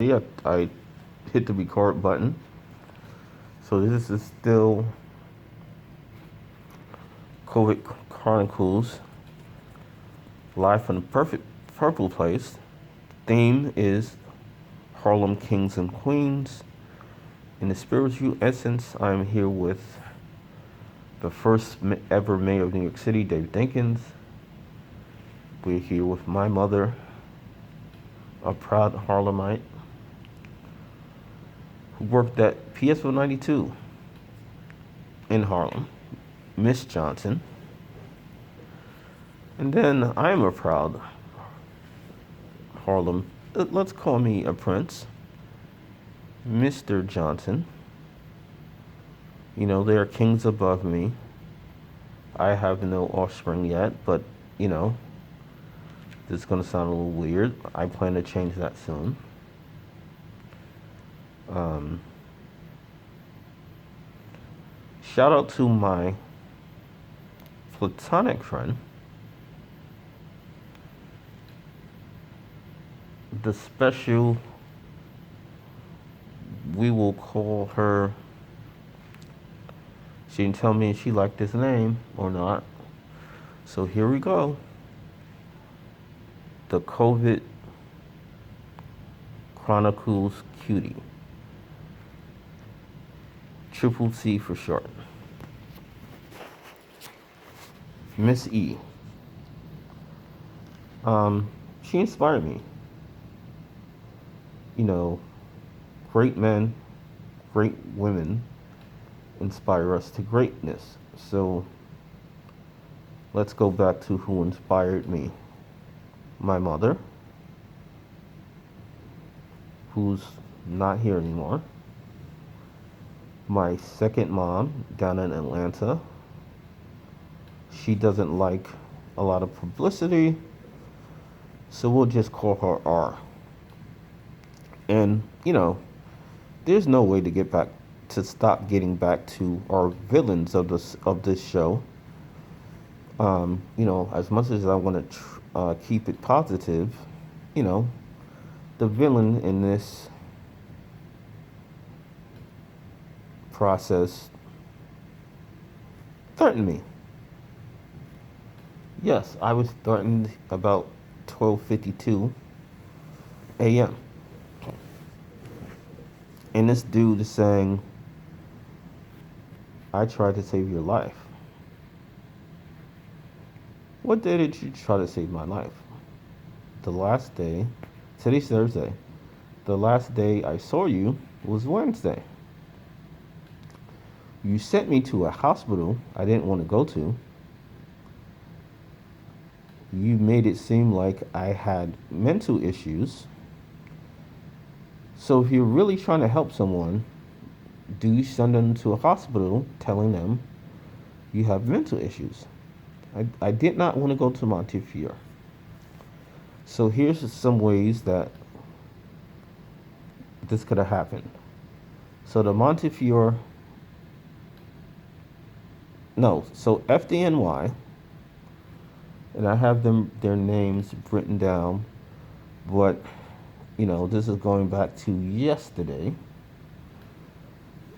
Yeah, I hit the record button. So this is still COVID Chronicles, live from the perfect purple place. Theme is Harlem Kings and Queens. In the spiritual essence, I'm here with the first ever mayor of New York City, David Dinkins. We're here with my mother, a proud Harlemite, who worked at PSO 92 in Harlem, Miss Johnson. And then I'm a proud Harlem, let's call me a prince, Mr. Johnson. You know, there are kings above me. I have no offspring yet, but, you know, this is going to sound a little weird. I plan to change that soon. Shout out to my platonic friend, the special, we will call her, she didn't tell me if she liked this name or not. So here we go. The COVID Chronicles Cutie. Triple C for short. Miss E. She inspired me. You know, great men, great women inspire us to greatness. So let's go back to who inspired me. My mother, who's not here anymore. My second mom down in Atlanta. She doesn't like a lot of publicity, so we'll just call her R. And, you know, there's no way to stop getting back to our villains of this show. You know, as much as I want to keep it positive, you know, the villain in this process threatened me. Yes, I was threatened about 12:52 a.m. And this dude is saying, I tried to save your life. What day did you try to save my life? The last day, today's Thursday. The last day I saw you was Wednesday. You sent me to a hospital I didn't want to go to. You made it seem like I had mental issues. So if you're really trying to help someone, do you send them to a hospital telling them you have mental issues? I did not want to go to Montefiore. So here's some ways that this could have happened. So the Montefiore, no, so FDNY, and I have their names written down, but, you know, this is going back to yesterday.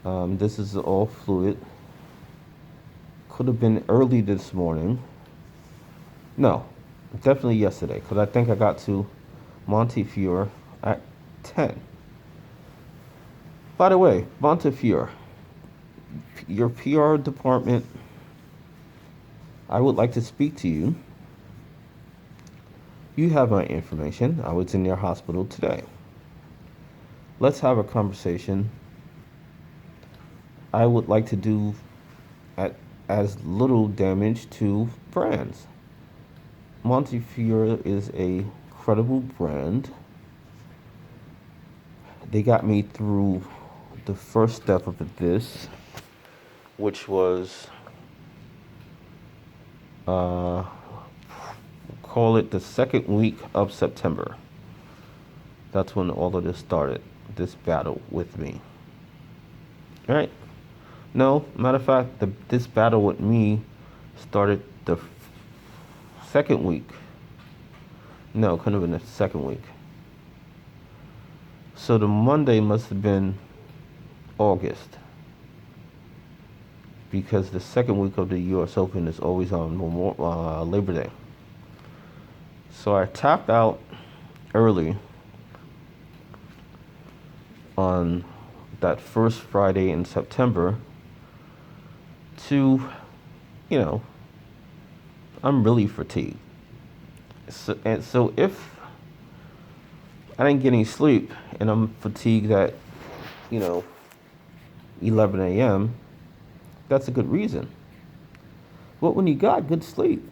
This is all fluid. Could have been early this morning. No, definitely yesterday, because I think I got to Montefiore at 10. By the way, Montefiore, your PR department, I would like to speak to you. You have my information. I was in your hospital today. Let's have a conversation. I would like to do as little damage to brands. Montefiore is a credible brand. They got me through the first step of this, which was call it the second week of September. That's when all of this started, this battle with me. All right? No, matter of fact, this battle with me started the second week. No, couldn't have been the second week. So the Monday must have been August, because the second week of the U.S. Open is always on Labor Day. So I tapped out early on that first Friday in September to, you know, I'm really fatigued. So if I didn't get any sleep and I'm fatigued at, 11 a.m., that's a good reason. But when you got good sleep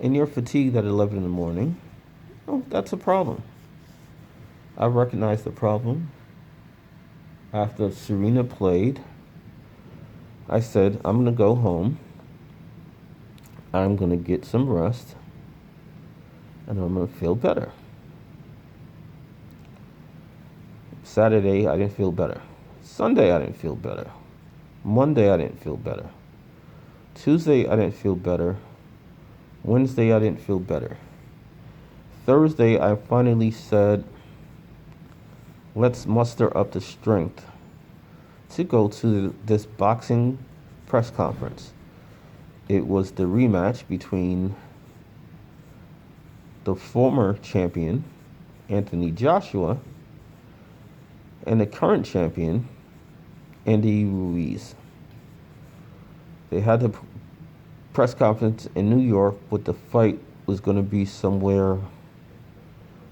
and you're fatigued at 11 in the morning, well, that's a problem. I recognized the problem. After Serena played, I said, I'm going to go home. I'm going to get some rest. And I'm going to feel better. Saturday, I didn't feel better. Sunday, I didn't feel better. Monday, I didn't feel better. Tuesday, I didn't feel better. Wednesday, I didn't feel better. Thursday, I finally said, let's muster up the strength to go to this boxing press conference. It was the rematch between the former champion, Anthony Joshua, and the current champion, Andy Ruiz. They had the press conference in New York, but the fight was going to be somewhere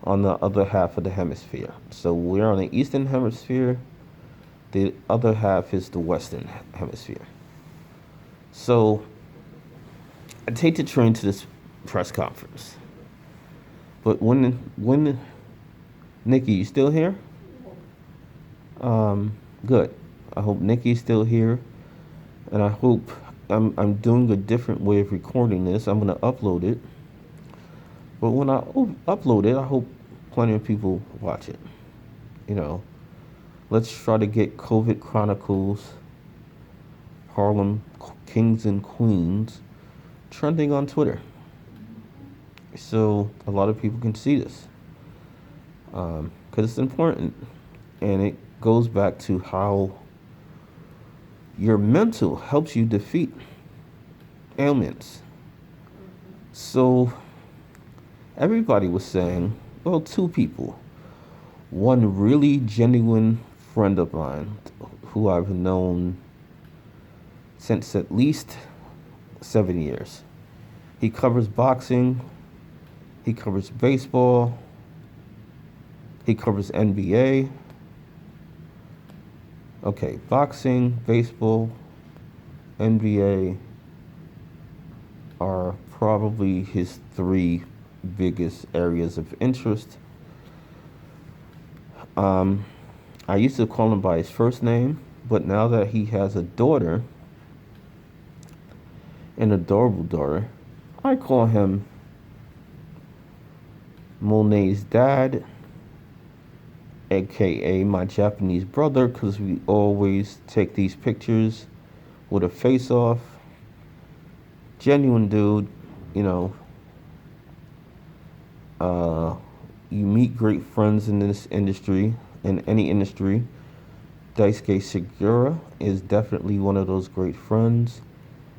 on the other half of the hemisphere. So we're on the eastern hemisphere. The other half is the western hemisphere. So I take the train to this press conference. But when Nikki, you still here? Good. I hope Nikki's still here, and I hope I'm doing a different way of recording this. I'm gonna upload it, but when I upload it, I hope plenty of people watch it. Let's try to get COVID Chronicles, Harlem Kings and Queens trending on Twitter, so a lot of people can see this, because it's important, and it goes back to how your mental helps you defeat ailments. So everybody was saying, well, two people. One really genuine friend of mine who I've known since at least 7 years. He covers boxing, he covers baseball, he covers NBA. Okay, boxing, baseball, NBA are probably his three biggest areas of interest. I used to call him by his first name, but now that he has a daughter, an adorable daughter, I call him Monet's dad, aka my Japanese brother, because we always take these pictures with a face off. Genuine dude, you meet great friends in this industry, in any industry. Daisuke Segura is definitely one of those great friends.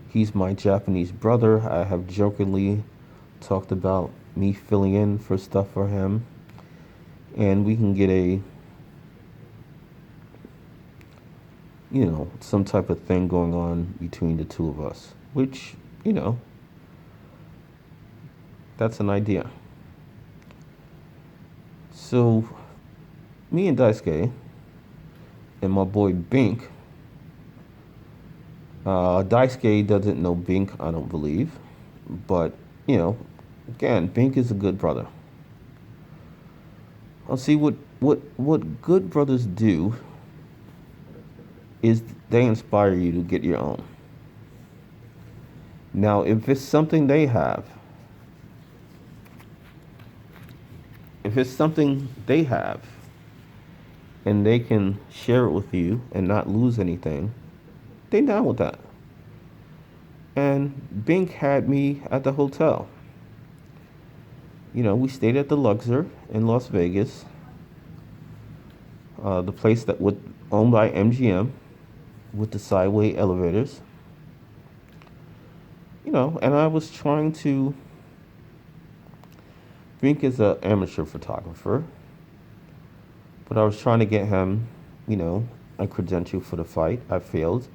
He's my Japanese brother. I have jokingly talked about me filling in for stuff for him, and we can get some type of thing going on between the two of us, which, that's an idea. So, me and Daisuke and my boy Bink, Daisuke doesn't know Bink, I don't believe, but, again, Bink is a good brother. I'll see what good brothers do is they inspire you to get your own. Now, if it's something they have, and they can share it with you and not lose anything, they down with that. And Bink had me at the hotel. We stayed at the Luxor in Las Vegas. the place that was owned by MGM with the sideway elevators. And I was trying to. Brink is an amateur photographer, but I was trying to get him, a credential for the fight. I failed.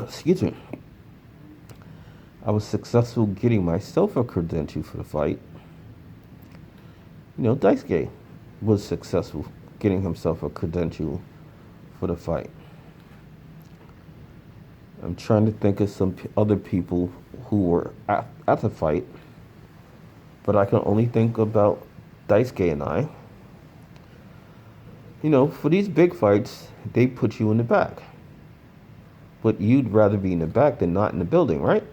Excuse me. I was successful getting myself a credential for the fight. Daisuke was successful getting himself a credential for the fight. I'm trying to think of some other people who were at the fight, but I can only think about Daisuke and I. For these big fights, they put you in the back. But you'd rather be in the back than not in the building, right?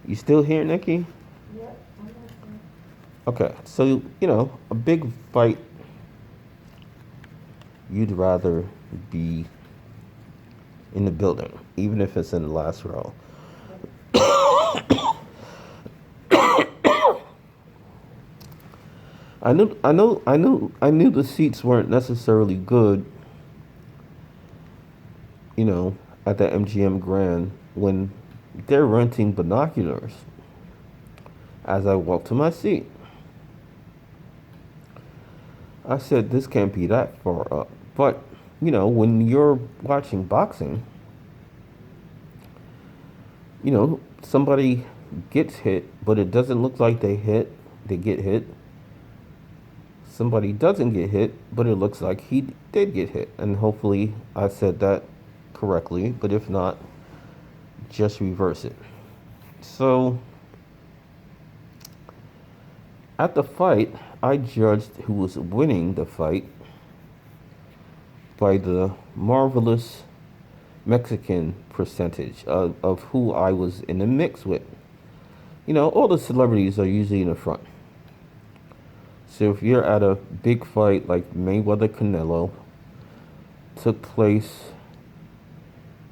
You still here, Nikki? Yep, I'm listening. Okay, so, a big fight, you'd rather be in the building, even if it's in the last row. I knew the seats weren't necessarily good, at the MGM Grand when they're renting binoculars as I walked to my seat. I said, this can't be that far up. But, when you're watching boxing, somebody gets hit, but it doesn't look like they get hit. Somebody doesn't get hit, but it looks like he did get hit. And hopefully I said that correctly, but if not, just reverse it. So, at the fight, I judged who was winning the fight by the marvelous Mexican percentage of who I was in the mix with. All the celebrities are usually in the front. So if you're at a big fight like Mayweather Canelo, took place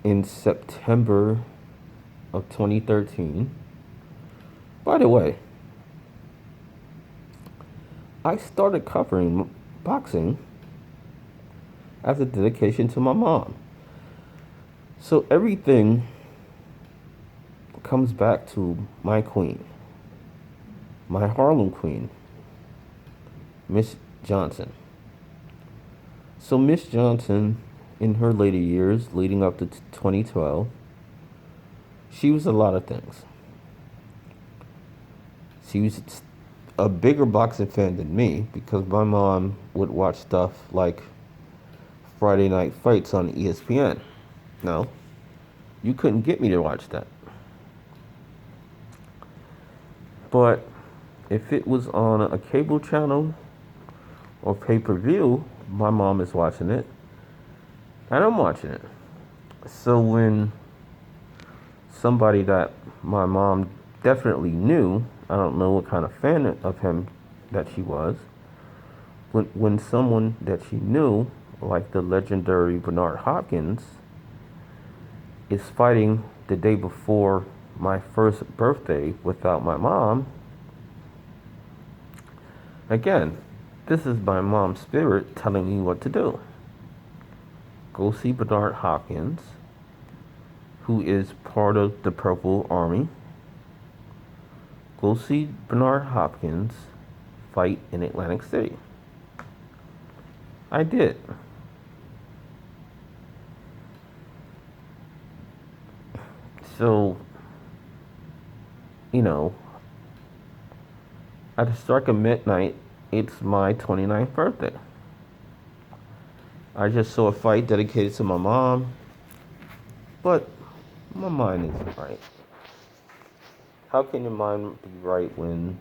in September of 2013. By the way, I started covering boxing as a dedication to my mom. So everything comes back to my queen, my Harlem queen, Miss Johnson. So Miss Johnson, in her later years, leading up to 2012, she was a lot of things. She was a bigger boxing fan than me because my mom would watch stuff like Friday Night Fights on ESPN. No, you couldn't get me to watch that. But if it was on a cable channel or pay-per-view, my mom is watching it and I'm watching it. So when somebody that my mom definitely knew, I don't know what kind of fan of him that she was, when someone that she knew, like the legendary Bernard Hopkins, is fighting the day before my first birthday without my mom, again, this is my mom's spirit telling me what to do. Go see Bernard Hopkins, who is part of the Purple Army. Go see Bernard Hopkins fight in Atlantic City. I did. So, at the strike of midnight, it's my 29th birthday. I just saw a fight dedicated to my mom, but my mind isn't right. How can your mind be right when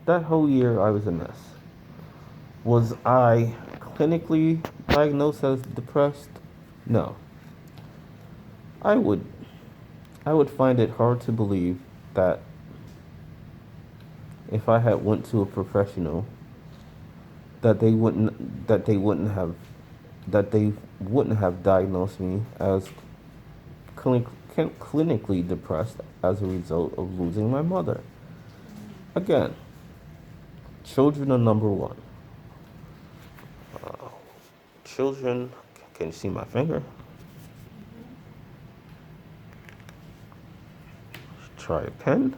that whole year I was a mess? Was I clinically diagnosed as depressed? No. I would find it hard to believe that if I had went to a professional that they wouldn't have diagnosed me as clinically depressed as a result of losing my mother. Again, children are number one. Children, can you see my finger? Try a pen.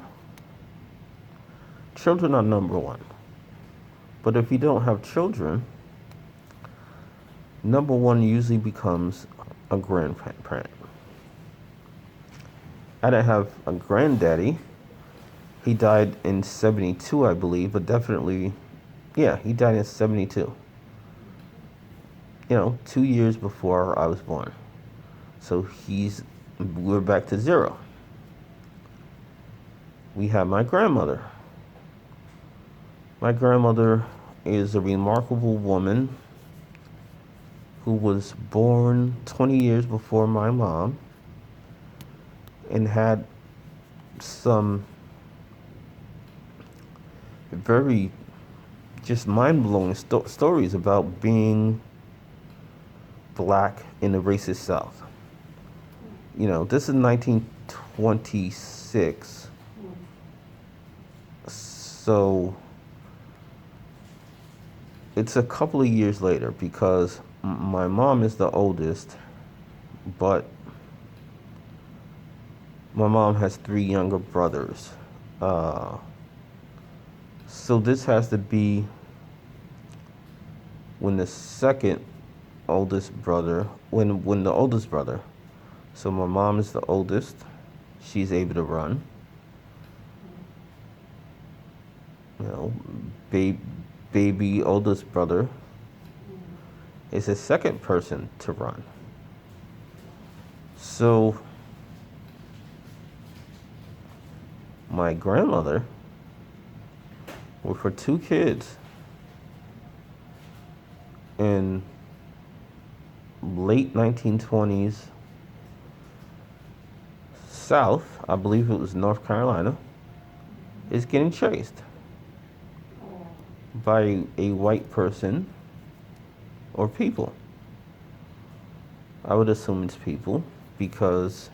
Children are number one. But if you don't have children, number one usually becomes a grandparent. I didn't have a granddaddy. He died in 72, I believe, but definitely, yeah, he died in 72. 2 years before I was born. So we're back to zero. We have my grandmother. My grandmother is a remarkable woman who was born 20 years before my mom and had some very just mind-blowing stories about being black in the racist South. This is 1926. So it's a couple of years later because my mom is the oldest, but my mom has 3 younger brothers. So this has to be when the oldest brother, so my mom is the oldest, she's able to run. Baby oldest brother is the second person to run. So my grandmother, with her 2 kids, in late 1920s South, I believe it was North Carolina, is getting chased by a white person or people. I would assume it's people because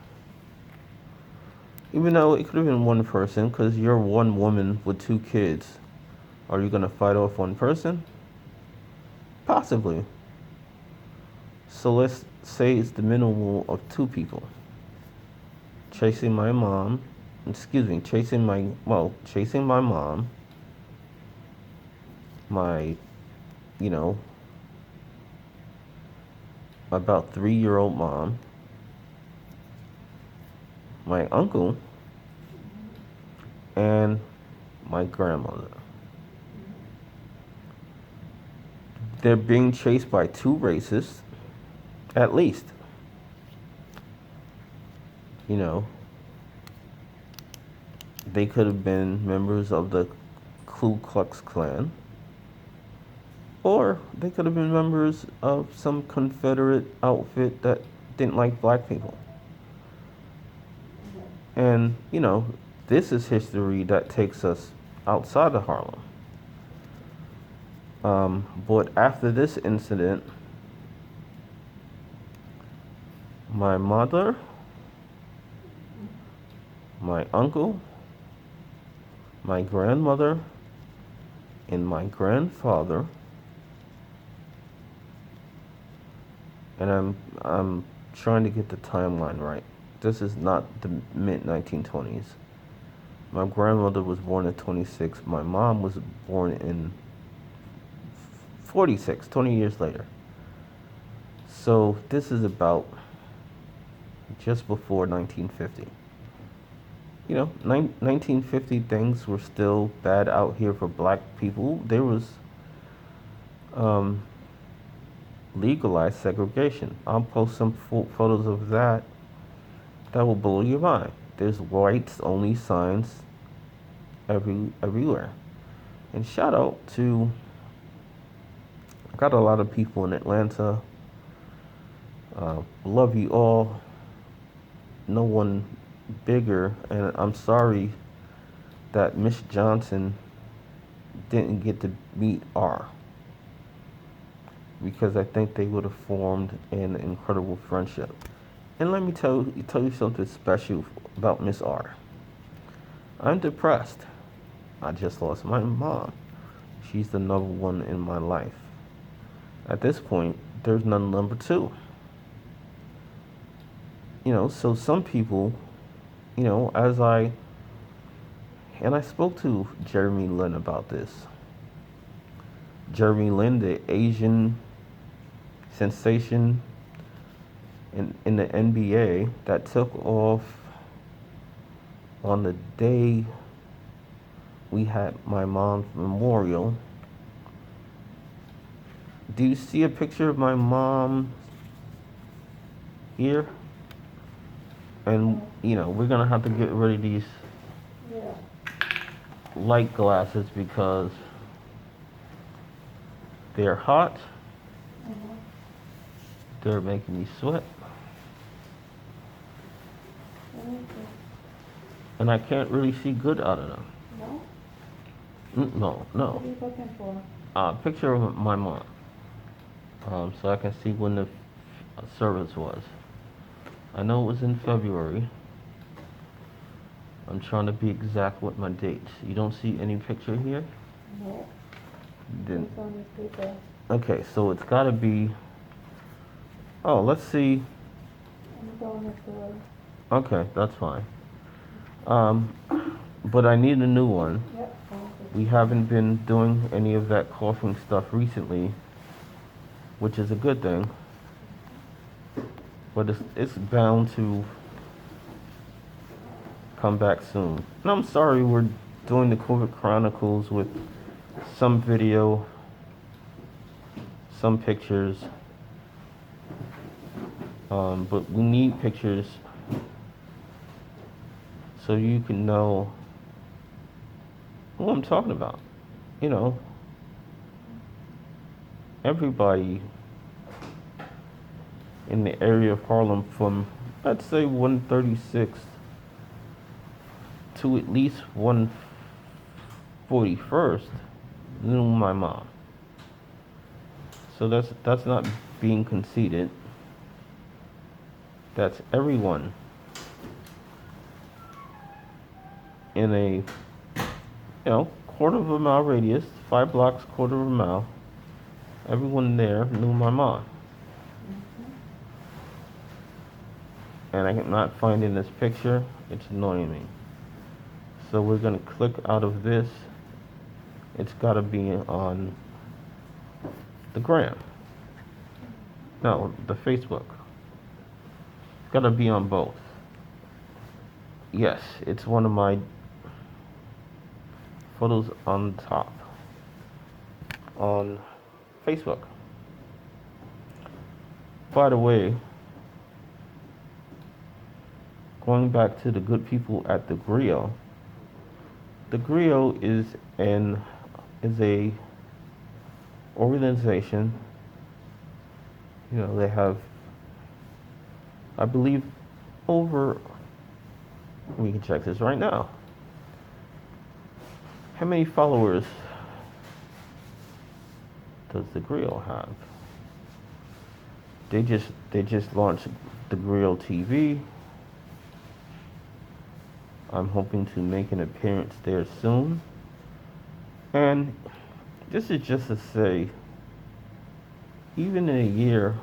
even though it could have been one person, because you're one woman with 2 kids, are you going to fight off one person? Possibly. So let's say it's the minimum of 2 people chasing my mom, chasing my mom, my, about 3-year-old mom, my uncle, and my grandmother. They're being chased by 2 racists, at least. They could have been members of the Ku Klux Klan, or they could have been members of some Confederate outfit that didn't like black people. And, this is history that takes us outside of Harlem. But after this incident, my mother, my uncle, my grandmother, and my grandfather, and I'm trying to get the timeline right. This is not the mid-1920s. My grandmother was born in 26. My mom was born in 46, 20 years later. So this is about just before 1950. 1950 things were still bad out here for black people. There was legalized segregation. I'll post some photos of that will blow your mind. There's whites only signs everywhere. And shout out to, I got a lot of people in Atlanta. Love you all. No one bigger, and I'm sorry that Miss Johnson didn't get to meet R, because I think they would have formed an incredible friendship. And let me tell you something special about Miss R. I'm depressed. I just lost my mom. She's the number one in my life. At this point, there's none number two. So some people, and I spoke to Jeremy Lin about this. Jeremy Lin, the Asian sensation in the NBA that took off on the day we had my mom's memorial. Do you see a picture of my mom here? And, we're going to have to get rid of these light glasses because they're hot. They're making me sweat. And I can't really see good out of them. No? No. What are you looking for? A picture of my mom. So I can see when the service was. I know it was in February. I'm trying to be exact with my dates. You don't see any picture here? No. Then, It's on this paper. okay, so it's got to be. Oh, let's see. I'm going with the. Okay, that's fine. But I need a new one. Yep. We haven't been doing any of that coughing stuff recently, which is a good thing. But it's bound to come back soon. And I'm sorry we're doing the COVID Chronicles with some video, some pictures. But we need pictures so you can know who I'm talking about. Everybody in the area of Harlem from, let's say, 136th to at least 141st knew my mom. So that's not being conceited. That's everyone in a quarter of a mile radius, 5 blocks, quarter of a mile. Everyone there knew my mom. And I'm not finding this picture. It's annoying me. So we're going to click out of this. It's got to be on the gram. No, the Facebook. It's got to be on both. Yes, it's one of my photos on top on Facebook. By the way, going back to the good people at the Griot is a organization. They have, I believe, over. We can check this right now. How many followers does the Griot have? They just launched the Griot TV. I'm hoping to make an appearance there soon. And this is just to say, even in a year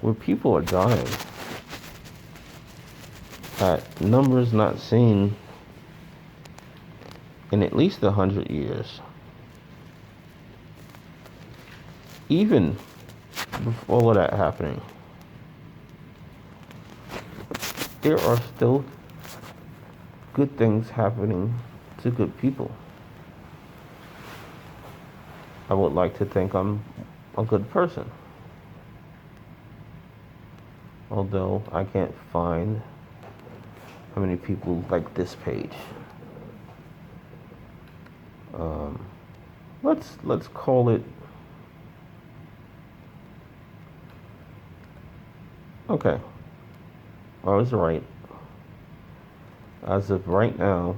where people are dying at numbers not seen in at least 100 years, even with all of that happening, there are still good things happening to good people. I would like to think I'm a good person, although I can't find how many people like this page. Let's call it. Okay, I was right. As of right now,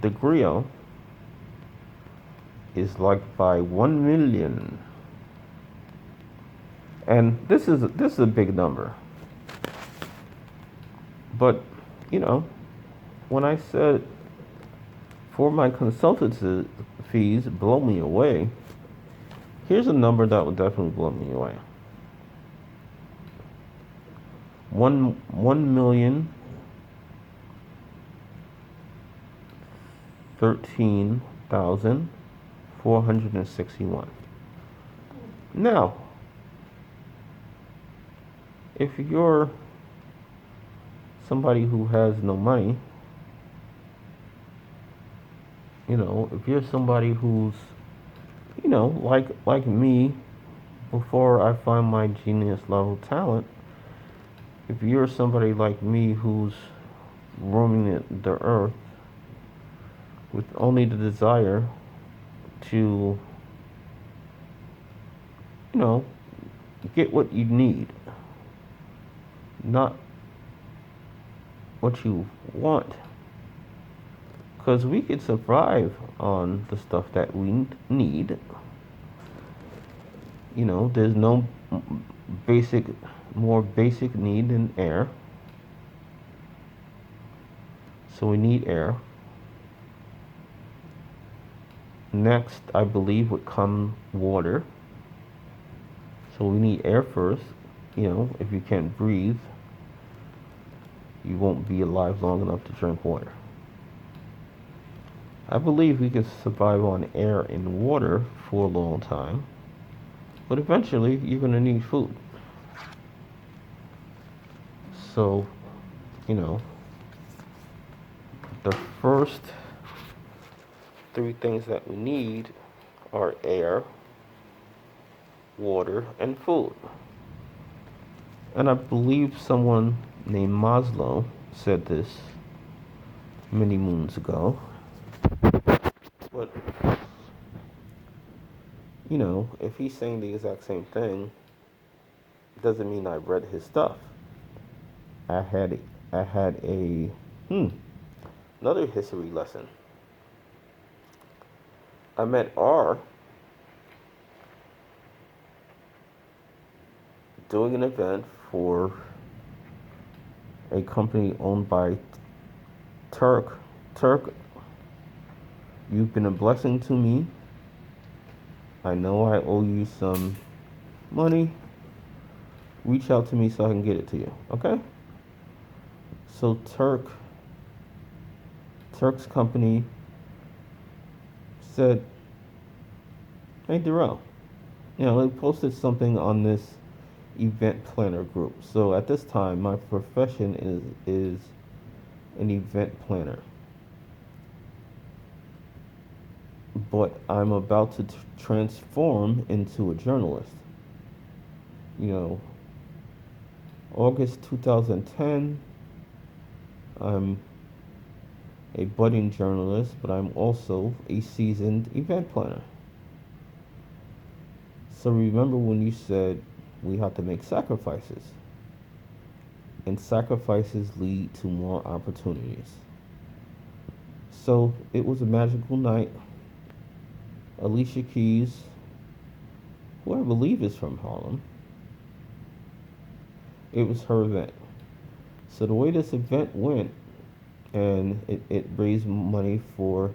the Griot is liked by 1 million, and this is a big number. But when I said For my consultancy fees blow me away. Here's a number that would definitely blow me away. 1,013,461. Now, if you're somebody who has no money, if you're somebody who's, like me, before I find my genius level talent, if you're somebody like me who's roaming the earth with only the desire to, get what you need, not what you want. Because we could survive on the stuff that we need. There's no more basic need than air. So we need air. Next, I believe, would come water. So we need air first. If you can't breathe, you won't be alive long enough to drink water. I believe we can survive on air and water for a long time. But eventually, you're going to need food. So, the first three things that we need are air, water, and food. And I believe someone named Maslow said this many moons ago. But, if he's saying the exact same thing, doesn't mean I read his stuff. I had another history lesson. I met R doing an event for a company owned by Turk. Turk, you've been a blessing to me. I know I owe you some money. Reach out to me so I can get it to you, okay? So Turk's company said, hey Darrell, they posted something on this event planner group. So at this time, my profession is an event planner. But I'm about to transform into a journalist. August 2010, I'm a budding journalist, but I'm also a seasoned event planner. So remember when you said we have to make sacrifices, and sacrifices lead to more opportunities. So it was a magical night. Alicia Keys, who I believe is from Harlem, it was her event. So the way this event went, and it raised money for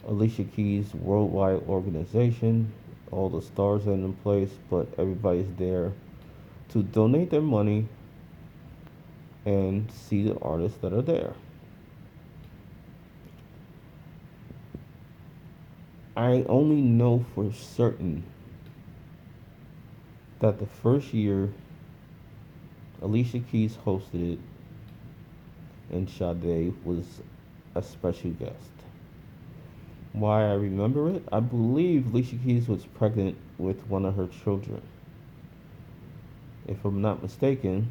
Alicia Keys' worldwide organization. All the stars are in place, but everybody's there to donate their money and see the artists that are there. I only know for certain that the first year Alicia Keys hosted it and Sade was a special guest. Why I remember it? I believe Alicia Keys was pregnant with one of her children. If I'm not mistaken,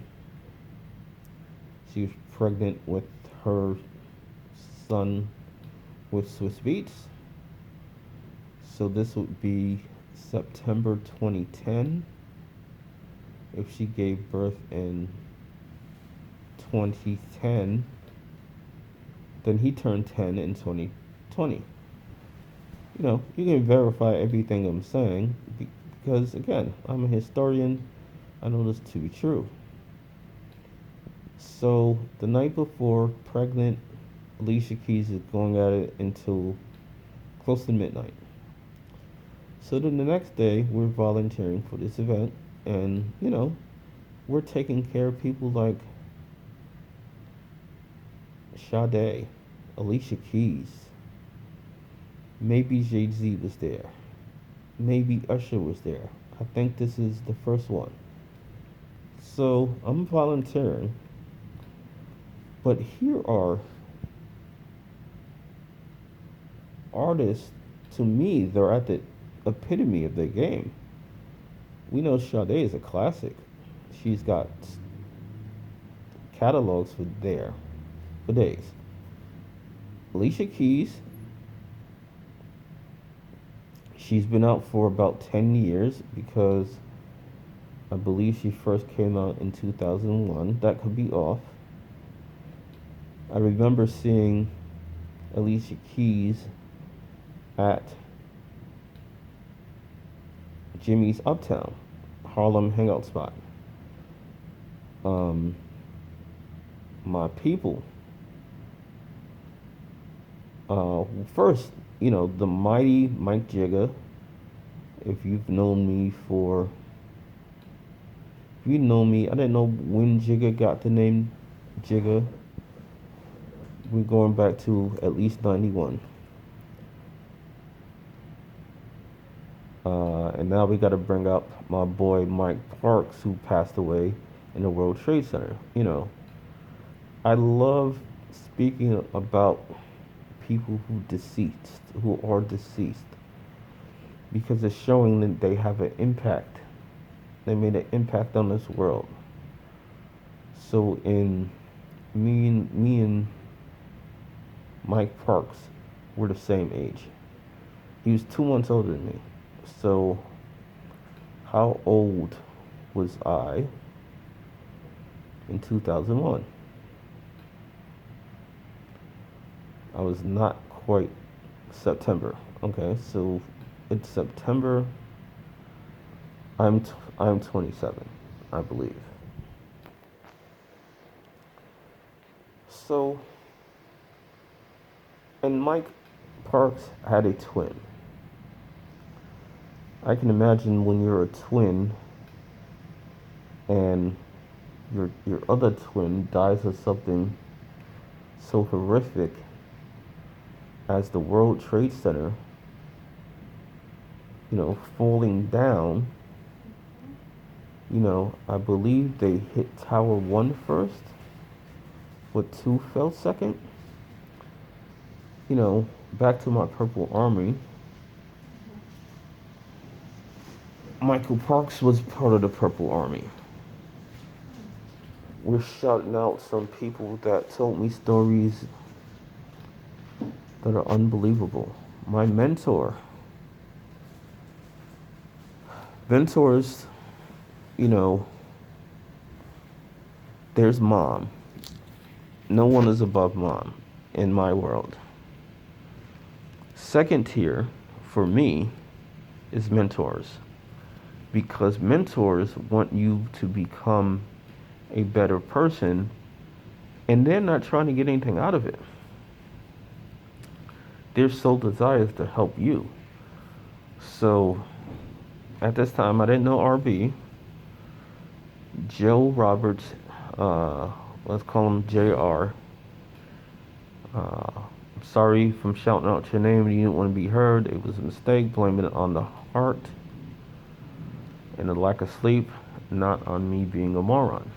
she was pregnant with her son with Swiss Beats. So this would be September 2010. If she gave birth in 2010, then he turned 10 in 2020. You can verify everything I'm saying because, again, I'm a historian. I know this to be true. So the night before, pregnant Alicia Keys is going at it until close to midnight. So then the next day, we're volunteering for this event, and we're taking care of people like Sade, Alicia Keys. Maybe Jay Z was there. Maybe Usher was there. I think this is the first one. So I'm volunteering, but here are artists. To me, they're at the epitome of their game. We know Sade is a classic. She's got catalogs for days. Alicia Keys, she's been out for about 10 years because I believe she first came out in 2001. That could be off. I remember seeing Alicia Keys at Jimmy's Uptown, Harlem hangout spot. My people. First, the mighty Mike Jigga. If you've known me if you know me, I didn't know when Jigga got the name Jigga. We're going back to at least 91. And now we got to bring up my boy Mike Parks, who passed away in the World Trade Center. I love speaking about people who are deceased, because it's showing that they have an impact. They made an impact on this world. So in me and Mike Parks were the same age. He was 2 months older than me. So how old was I in 2001? I was not quite September. Okay, so it's September. I'm 27, I believe. So, and Mike Parks had a twin. I can imagine when you're a twin and your other twin dies of something so horrific as the World Trade Center, falling down. I believe they hit Tower 1 first, but 2 fell second. Back to my Purple Army. Michael Parks was part of the Purple Army. We're shouting out some people that told me stories that are unbelievable. My mentors, there's mom. No one is above mom in my world. Second tier for me is mentors, because mentors want you to become a better person, and they're not trying to get anything out of it. Their sole desire is to help you. So at this time, I didn't know RB. Joe Roberts, let's call him JR. Sorry if I'm shouting out your name and you didn't want to be heard. It was a mistake. Blaming it on the heart and the lack of sleep, not on me being a moron.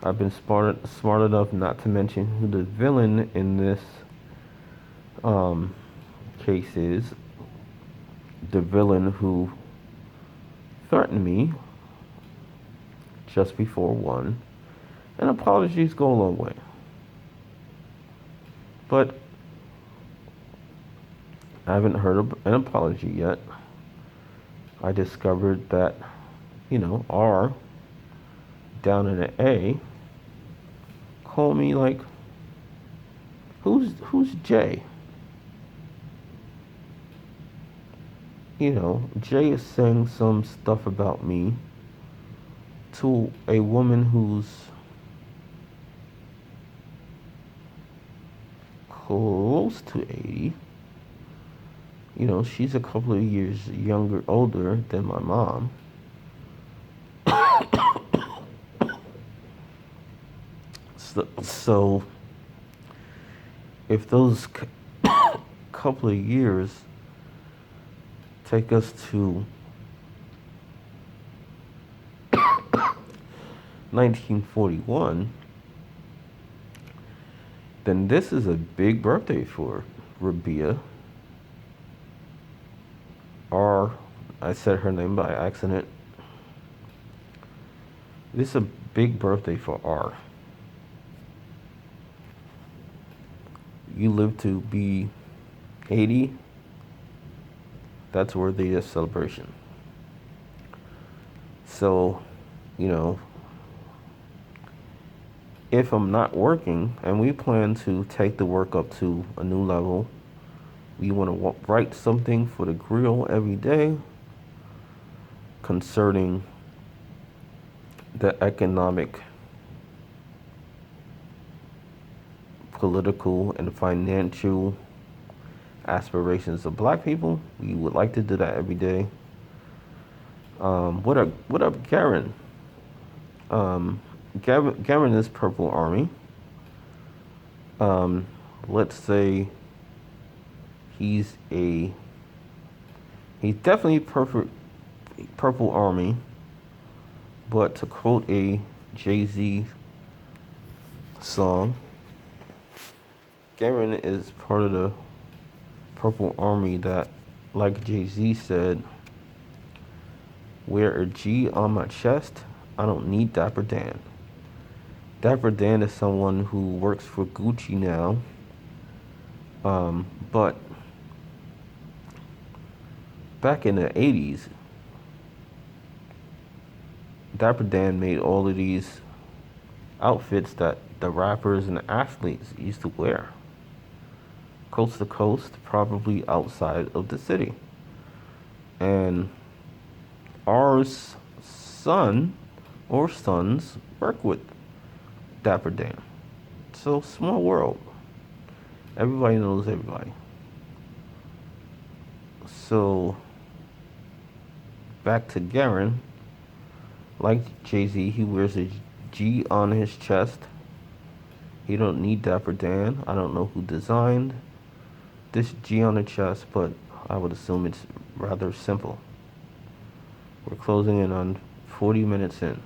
I've been smart enough not to mention who the villain in this case is. The villain who threatened me just before 1. And apologies go a long way. But I haven't heard an apology yet. I discovered that, R down in an A called me like, who's Jay? Jay is saying some stuff about me to a woman who's close to 80. You know, she's a couple of years older than my mom. So if those couple of years take us to 1941, then this is a big birthday for Rabia. I said her name by accident. This is a big birthday for R. You live to be 80, that's worthy of celebration. So, you know, if I'm not working and we plan to take the work up to a new level, we want to write something for the grill every day concerning the economic, political, and financial aspirations of black people. We would like to do that every day. What up, Garen? Garen is Purple Army. Let's say he's definitely Purple Army, but to quote a Jay-Z song, Garen is part of the Purple Army that, like Jay-Z said, wear a G on my chest, I don't need Dapper Dan. Dapper Dan is someone who works for Gucci now, but back in the 80s, Dapper Dan made all of these outfits that the rappers and the athletes used to wear. Coast to coast, probably outside of the city. And our son or sons work with Dapper Dan. So, small world. Everybody knows everybody. So, back to Garen. Like Jay-Z, he wears a G on his chest. He don't need Dapper Dan. I don't know who designed this G on the chest, but I would assume it's rather simple. We're closing in on 40 minutes in.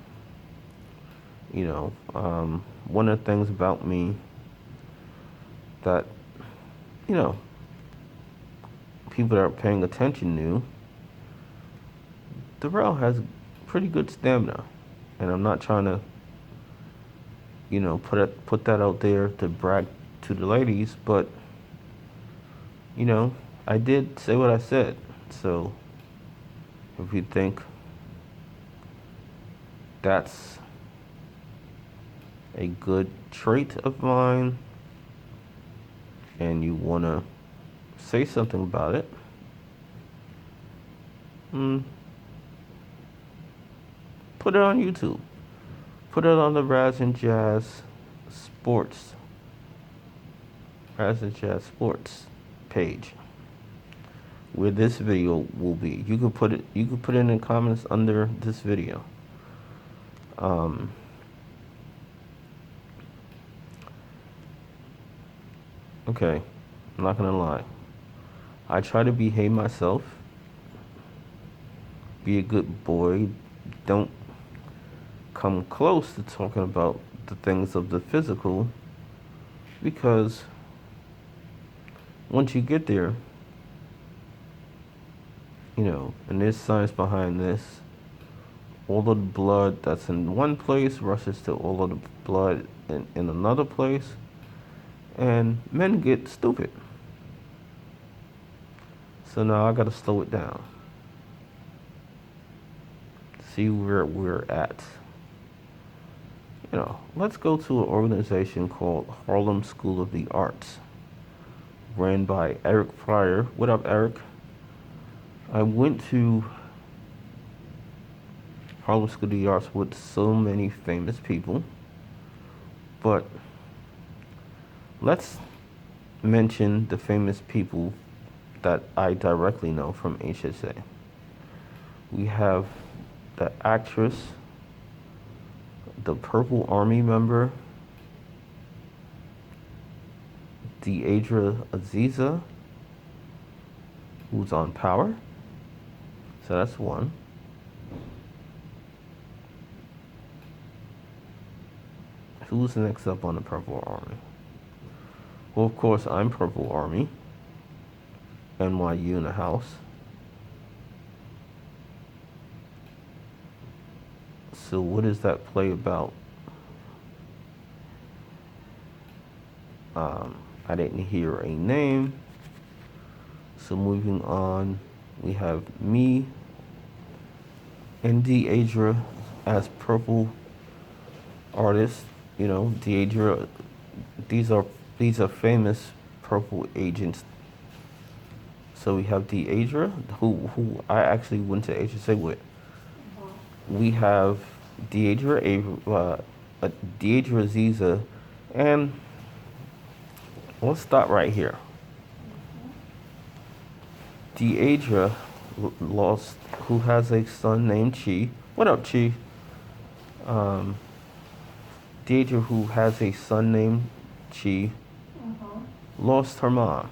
You know, one of the things about me that, you know, people that are paying attention knew, Darrell has pretty good stamina. And I'm not trying to, you know, put that out there to brag to the ladies, but, you know, I did say what I said. So if you think that's a good trait of mine and you want to say something about it, put it on YouTube. Put it on the Raz and Jazz Sports page, where this video will be. You could put it in the comments under this video. Okay, I'm not gonna lie. I try to behave myself. Be a good boy. Don't come close to talking about the things of the physical, because once you get there, you know, and there's science behind this, all of the blood that's in one place rushes to all of the blood in another place, and men get stupid. So now I gotta slow it down. See where we're at. You know, let's go to an organization called Harlem School of the Arts, ran by Eric Fryer. What up, Eric? I went to Harlem School of the Arts with so many famous people, but let's mention the famous people that I directly know from HSA. We have the actress, the Purple Army member, Deidre Aziza, who's on Power. So that's one. Who's next up on the Purple Army? Well, of course, I'm Purple Army. NYU in the house. So what is that play about? I didn't hear a name. So moving on, we have me and Deidre as Purple artists. You know, Deidre, these are famous Purple agents. So we have Deidre, who I actually went to HSA with. We have Deidre Aziza, and let's stop right here. Deidre lost, who has a son named Chi. What up, Chi? Deidre, who has a son named Chi, lost her mom.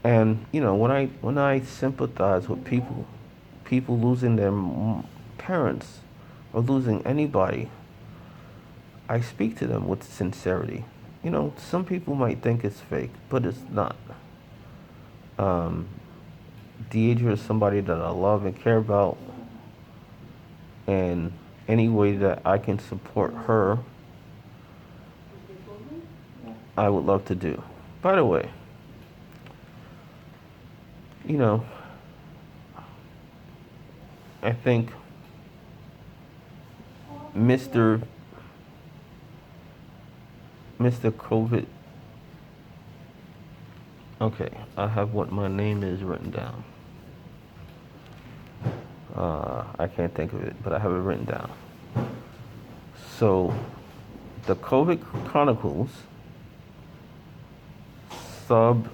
And you know, when I sympathize with people losing their parents or losing anybody, I speak to them with sincerity. You know, some people might think it's fake, but it's not. Deidre is somebody that I love and care about, and any way that I can support her, I would love to do. By the way, you know, I think Mr. COVID. Okay, I have what my name is written down. I can't think of it, but I have it written down. So, the COVID Chronicles sub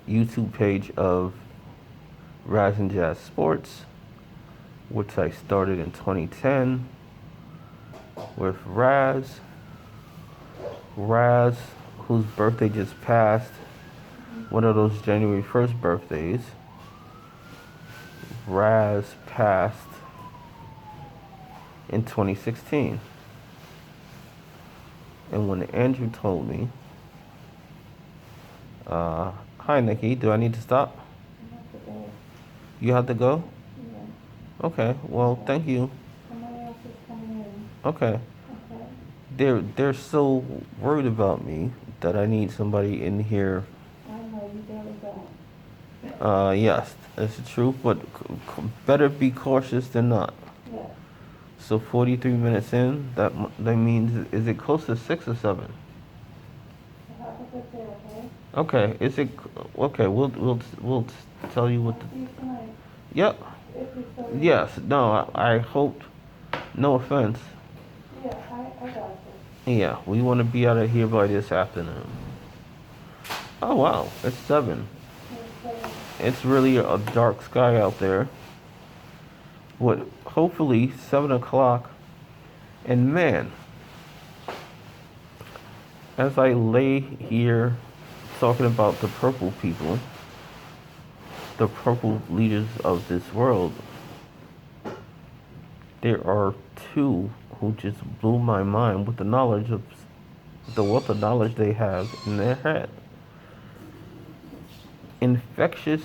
YouTube page of Raz and Jazz Sports, which I started in 2010 with Raz, whose birthday just passed, one of those January 1st birthdays. Raz passed in 2016. And when Andrew told me, hi Nikki, do I need to stop? You have to go? Yeah. Okay, well, thank you. Somebody else is coming in. Okay. They're so worried about me that I need somebody in here. I know, you really don't. Yes, that's the truth, but better be cautious than not. Yeah. So 43 minutes in, that means, is it close to 6 or 7? Have a good day, okay? Okay, is it, okay, we'll tell you what the... See you tonight. Yep. Yes, no, I hope, no offense. Yeah, I got you. Yeah, we want to be out of here by this afternoon. Oh wow, it's 7. It's really a dark sky out there. What, hopefully 7 o'clock. And man, as I lay here talking about the purple people, the purple leaders of this world, there are 2 who just blew my mind with the knowledge of the wealth of knowledge they have in their head. Infectious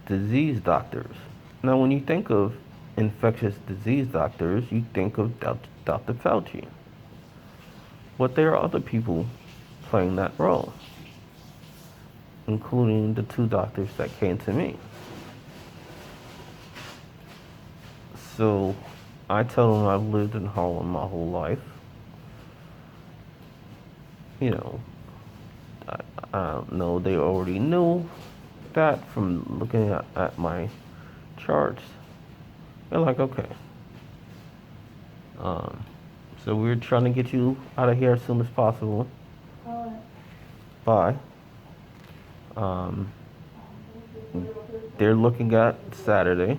disease doctors. Now, when you think of infectious disease doctors, you think of Dr. Fauci. But there are other people playing that role, including the 2 doctors that came to me. So I tell them I've lived in Harlem my whole life. You know, I don't know, they already knew that from looking at my charts. They're like, okay. So we're trying to get you out of here as soon as possible. Alright. Bye. Um, they're looking at Saturday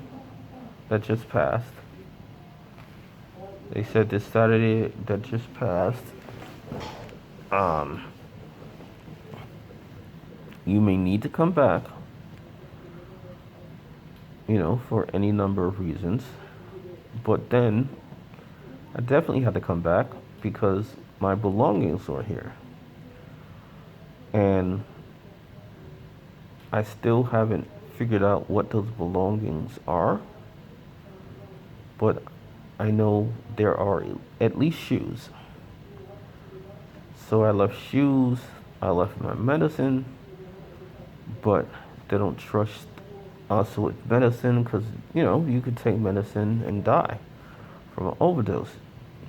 that just passed. They said this Saturday that just passed, you may need to come back, for any number of reasons. But then I definitely had to come back because my belongings were here. And I still haven't figured out what those belongings are. But I know there are at least shoes. So I left shoes, I left my medicine, but they don't trust us with medicine because, you could take medicine and die from an overdose.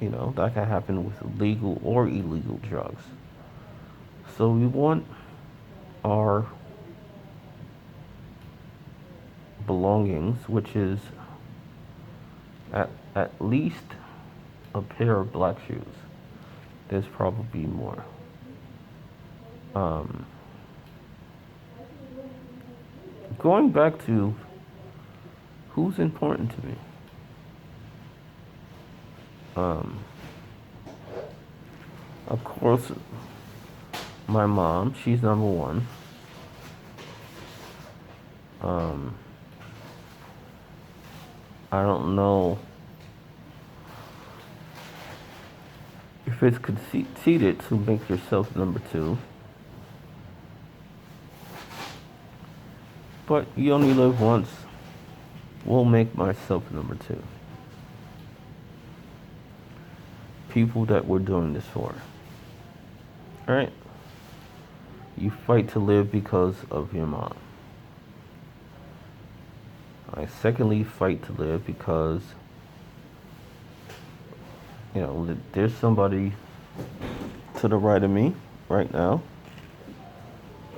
That can happen with legal or illegal drugs. So we want our belongings, which is at least a pair of black shoes. There's probably more. Going back to who's important to me. Of course, my mom, she's number one. I don't know if it's conceited to make yourself number two. But you only live once. We'll make myself number two. People that we're doing this for. Alright? You fight to live because of your mom. I secondly fight to live because, there's somebody to the right of me right now.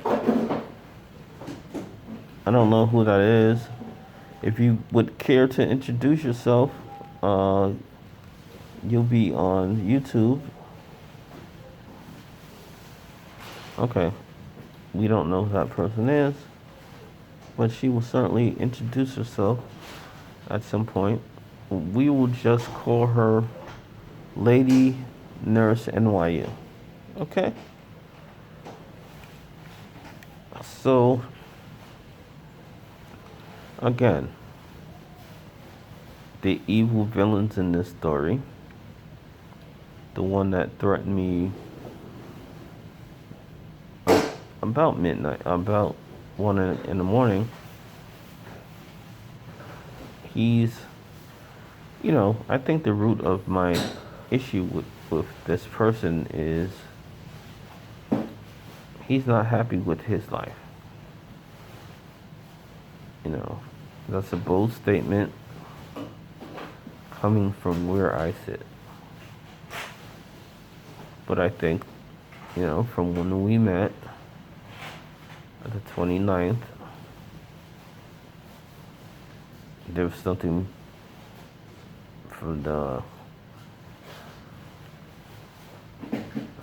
I don't know who that is. If you would care to introduce yourself, you'll be on YouTube. Okay. We don't know who that person is, but she will certainly introduce herself at some point. We will just call her Lady Nurse NYU. Okay? So, again, the evil villains in this story, the one that threatened me about midnight, about 1 in the morning, he's, I think the root of my issue with this person is he's not happy with his life. That's a bold statement coming from where I sit. But I think, from when we met the 29th, there was something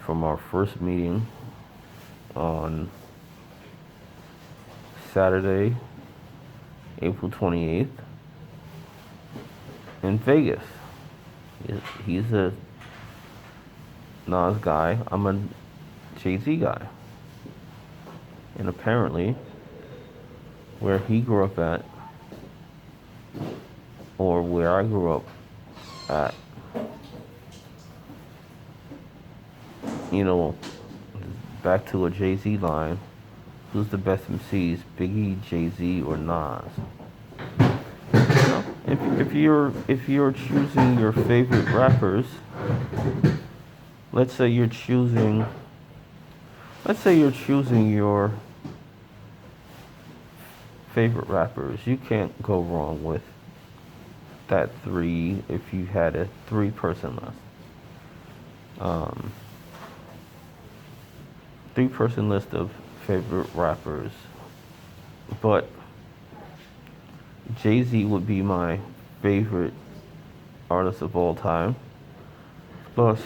from our first meeting on Saturday, April 28th in Vegas. He's a Nas guy. I'm a Jay-Z guy. And apparently, where he grew up at, or where I grew up at, back to a Jay-Z line, who's the best MCs, Biggie, Jay-Z, or Nas? If you're choosing your favorite rappers, let's say you're choosing your favorite rappers, you can't go wrong with that three if you had a 3-person list. 3-person list of favorite rappers. But Jay-Z would be my favorite artist of all time. Plus,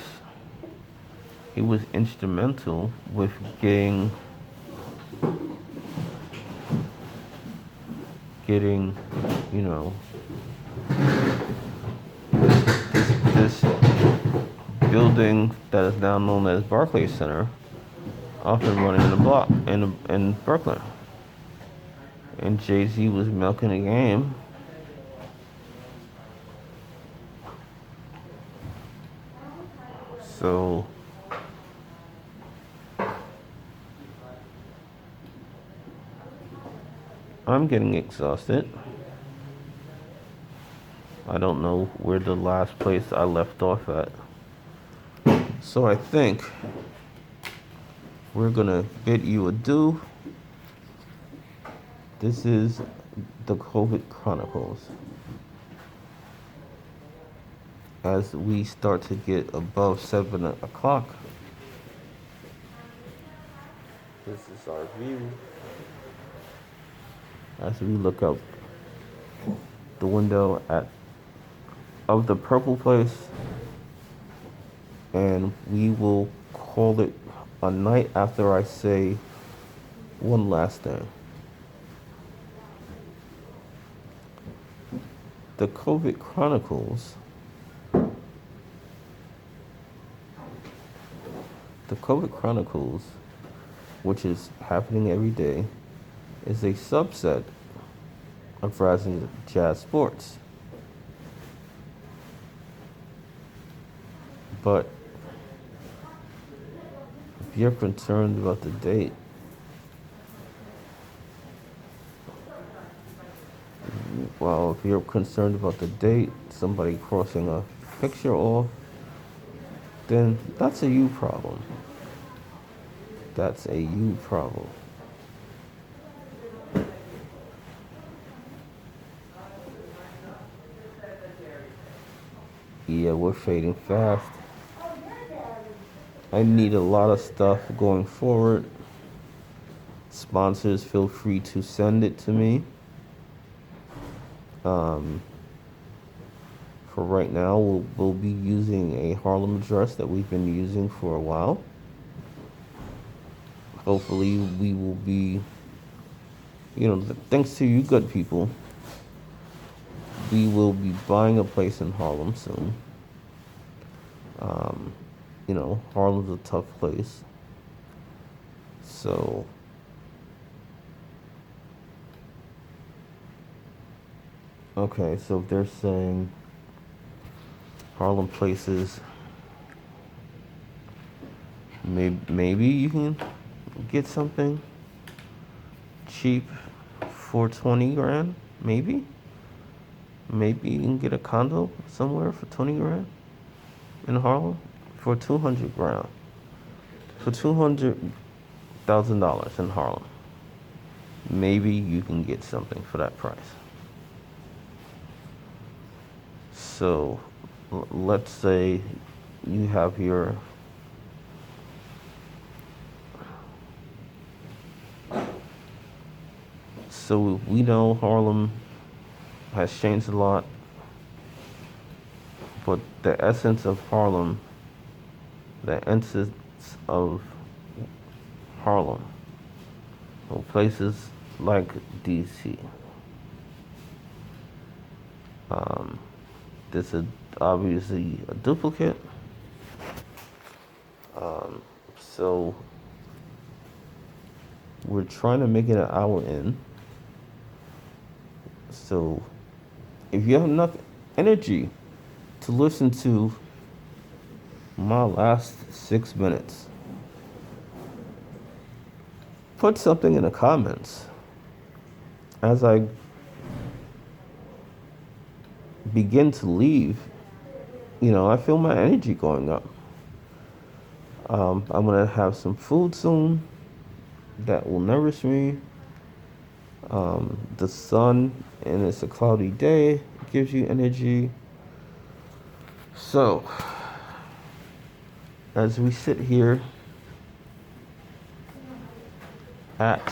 he was instrumental with getting, you know, this building that is now known as Barclays Center off and running in the block in Brooklyn. And Jay-Z was milking the game. So I'm getting exhausted. I don't know where the last place I left off at. So I think we're gonna bid you adieu. This is the COVID Chronicles. As we start to get above 7 o'clock, this is our view. As we look out the window of the purple place, and we will call it a night after I say one last thing. The COVID Chronicles. The COVID Chronicles, which is happening every day, is a subset of Rising Jazz Sports. But if you're concerned about the date, if you're concerned about the date, somebody crossing a picture off, then that's a you problem. That's a you problem. Yeah, we're fading fast. I need a lot of stuff going forward. Sponsors, feel free to send it to me. For right now, we'll be using a Harlem dress that we've been using for a while. Hopefully, we will be, thanks to you good people, we will be buying a place in Harlem soon. Harlem's a tough place. So, okay, so if they're saying Harlem places, maybe you can get something cheap for 20 grand, maybe you can get a condo somewhere for 20 grand in Harlem for 200 grand, for $200,000 in Harlem. Maybe you can get something for that price. So let's say you have your So we know Harlem has changed a lot, but the essence of Harlem, the essence of Harlem, or places like DC. This is obviously a duplicate. So we're trying to make it an hour in. So if you have enough energy to listen to my last 6 minutes, put something in the comments as I begin to leave. I feel my energy going up. I'm gonna have some food soon that will nourish me. The sun, and it's a cloudy day, gives you energy. So as we sit here at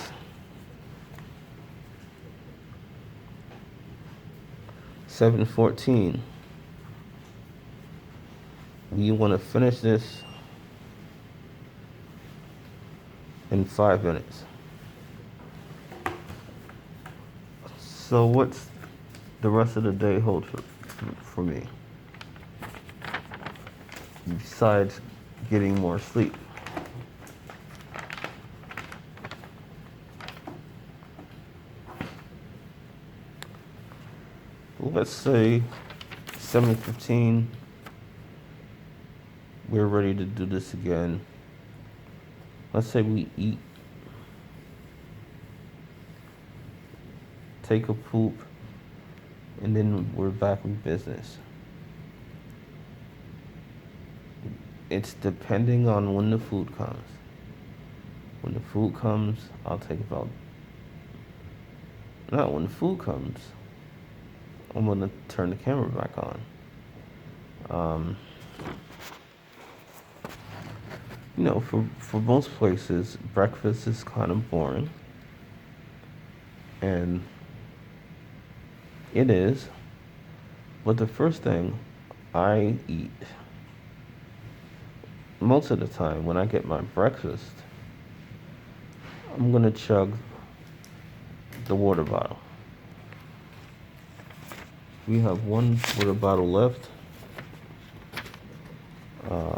7:14, We want to finish this in 5 minutes. So what's the rest of the day hold for me? Besides getting more sleep. Let's say 7:15, we're ready to do this again. Let's say we eat, take a poop, and then we're back in business. It's depending on when the food comes. When the food comes, I'll take about, no, when the food comes, I'm gonna turn the camera back on. For most places, breakfast is kind of boring. And it is. But the first thing I eat, most of the time when I get my breakfast, I'm gonna chug the water bottle. We have one water bottle left.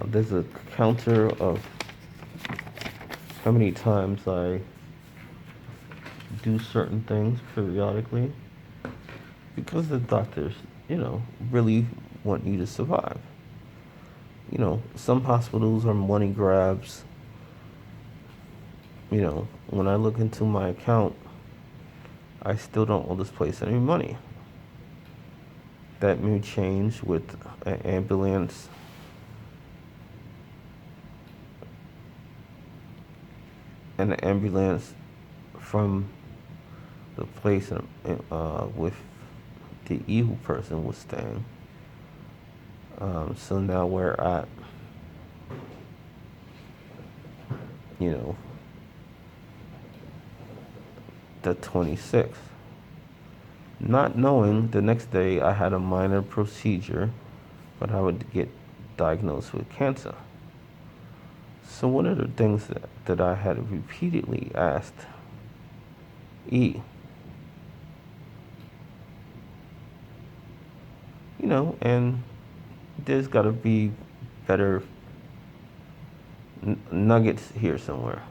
There's a counter of how many times I do certain things periodically because the doctors, really want you to survive. Some hospitals are money grabs. When I look into my account, I still don't owe this place any money. That may change with an ambulance. And the ambulance from the place with the evil person was staying. So now we're at, the 26th. Not knowing the next day I had a minor procedure, but I would get diagnosed with cancer. So one of the things that I had repeatedly asked E, and there's got to be better nuggets here somewhere.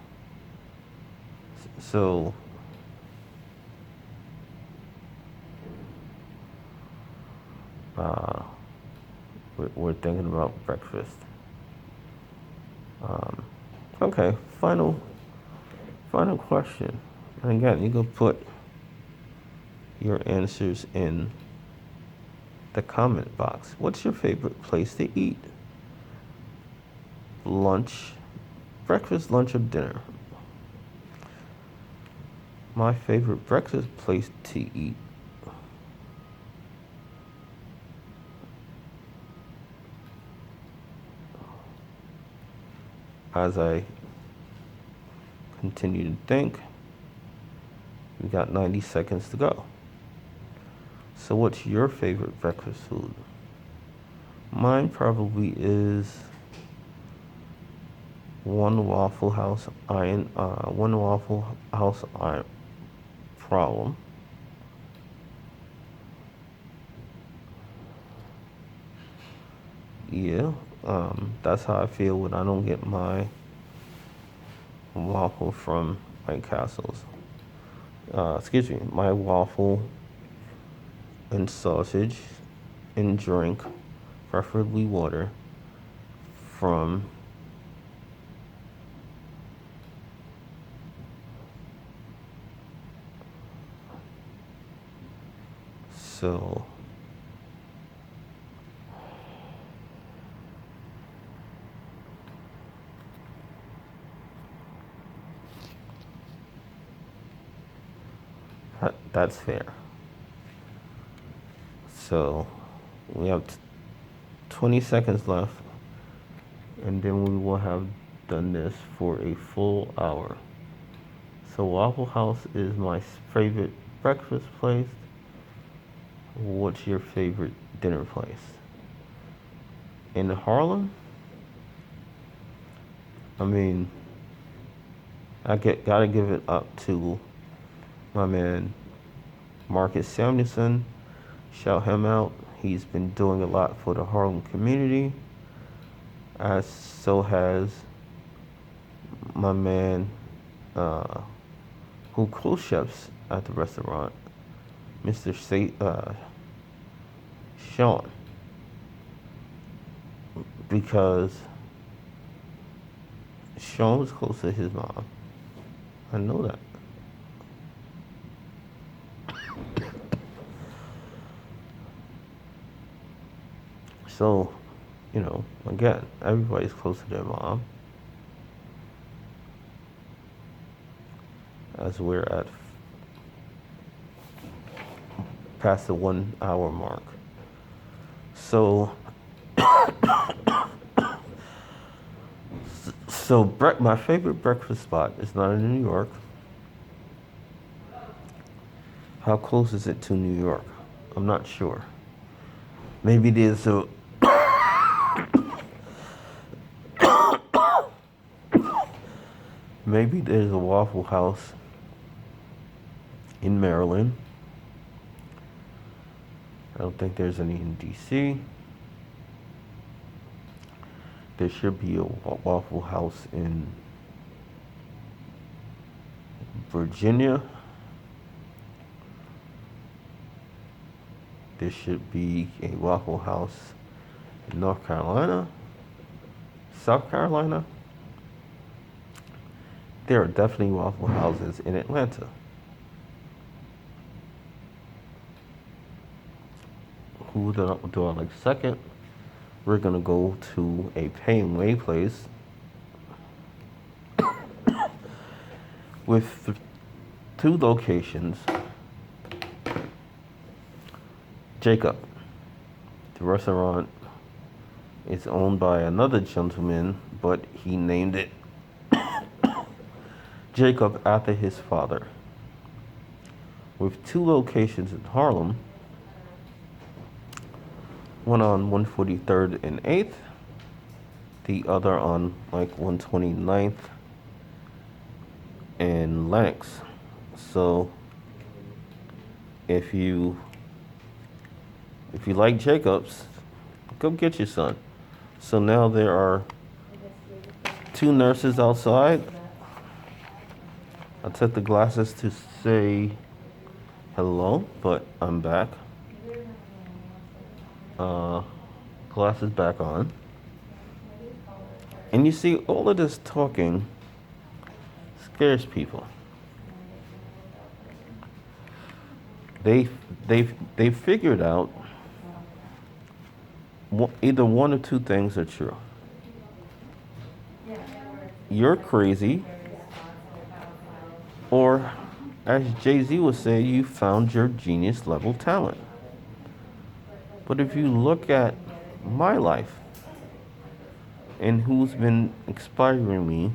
So we're thinking about breakfast. Okay, final question. And again, you can put your answers in the comment box. What's your favorite place to eat? Lunch, breakfast, lunch, or dinner? My favorite breakfast place to eat as I continue to think. We got 90 seconds to go. So what's your favorite breakfast food? Mine probably is one Waffle House iron problem. Yeah, that's how I feel when I don't get my waffle from White Castle's. My waffle and sausage and drink, preferably water, from so that's fair. So we have 20 seconds left, and then we will have done this for a full hour. So Waffle House is my favorite breakfast place. What's your favorite dinner place? In Harlem, I mean, gotta give it up to my man Marcus Samuelson. Shout him out. He's been doing a lot for the Harlem community, as so has my man who co-chefs at the restaurant, Mr. Sean, because Sean was close to his mom. I know that. So, again, everybody's close to their mom. As we're at past the 1 hour mark. So, my favorite breakfast spot is not in New York. How close is it to New York? I'm not sure. Maybe there's a Waffle House in Maryland. I don't think there's any in DC. There should be a Waffle House in Virginia. There should be a Waffle House in North Carolina, South Carolina. There are definitely Waffle Houses in Atlanta. Who do I like second? We're gonna go to a Pay and Wait place with 2 locations. Jacob. The restaurant is owned by another gentleman, but he named it Jacob after his father. With 2 locations in Harlem, one on 143rd and 8th, the other on 129th and Lenox. So if you like Jacob's, go get your son. So now there are 2 nurses outside. I took the glasses to say hello, but I'm back. Glasses back on. And you see, all of this talking scares people. They figured out either one or 2 things are true. You're crazy, or as Jay-Z would say, you found your genius level talent. But if you look at my life and who's been inspiring me,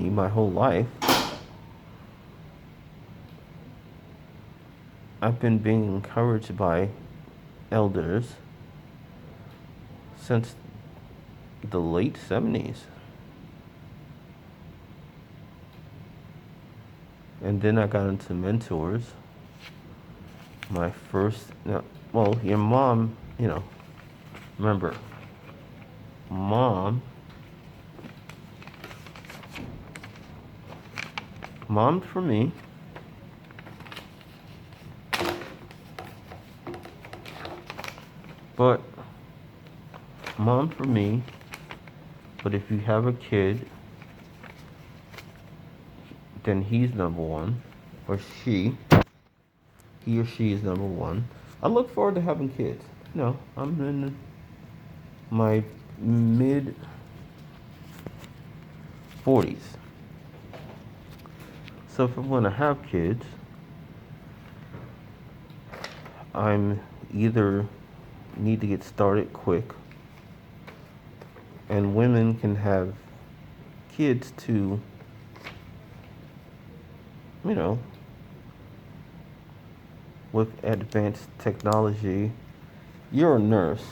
my whole life, I've been being encouraged by elders since the late 70s. And then I got into mentors. My first, your mom, remember, mom for me, but if you have a kid, then he's number 1, or he or she is number 1. I look forward to having kids. I'm in my mid 40s. So if I want to have kids, I'm either need to get started quick, and women can have kids to, with advanced technology. You're a nurse.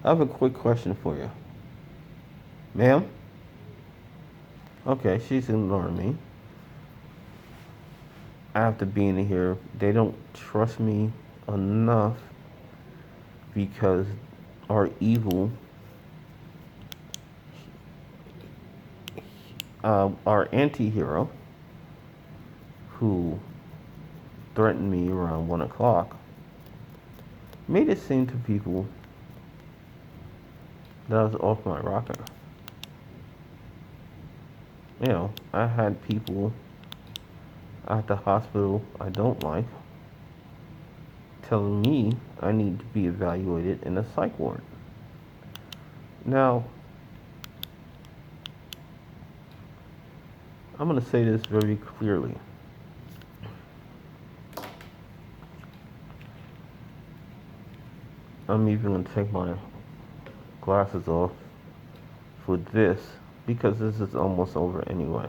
I have a quick question for you. Ma'am? Okay, she's ignoring me. I have to be in here. They don't trust me enough because our evil, our anti hero, who threatened me around 1 o'clock, made it seem to people that I was off my rocker. You know, I had people at the hospital I don't like telling me I need to be evaluated in a psych ward. Now, I'm going to say this very clearly. I'm even going to take my glasses off for this because this is almost over anyway.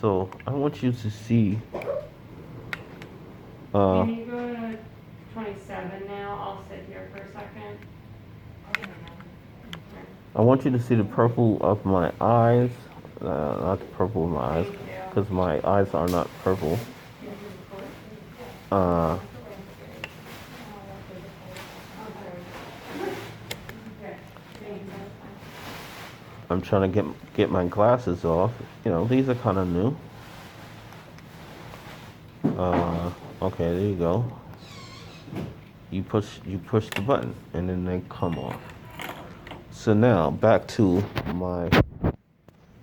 So I want you to see. Can you go to 27 now? I'll sit here for a second. I want you to see the purple of my eyes. Not the purple of my eyes, because my eyes are not purple. I'm trying to get my glasses off. You know, these are kind of new. Okay, there you go. You push the button, and then they come off. So now back to my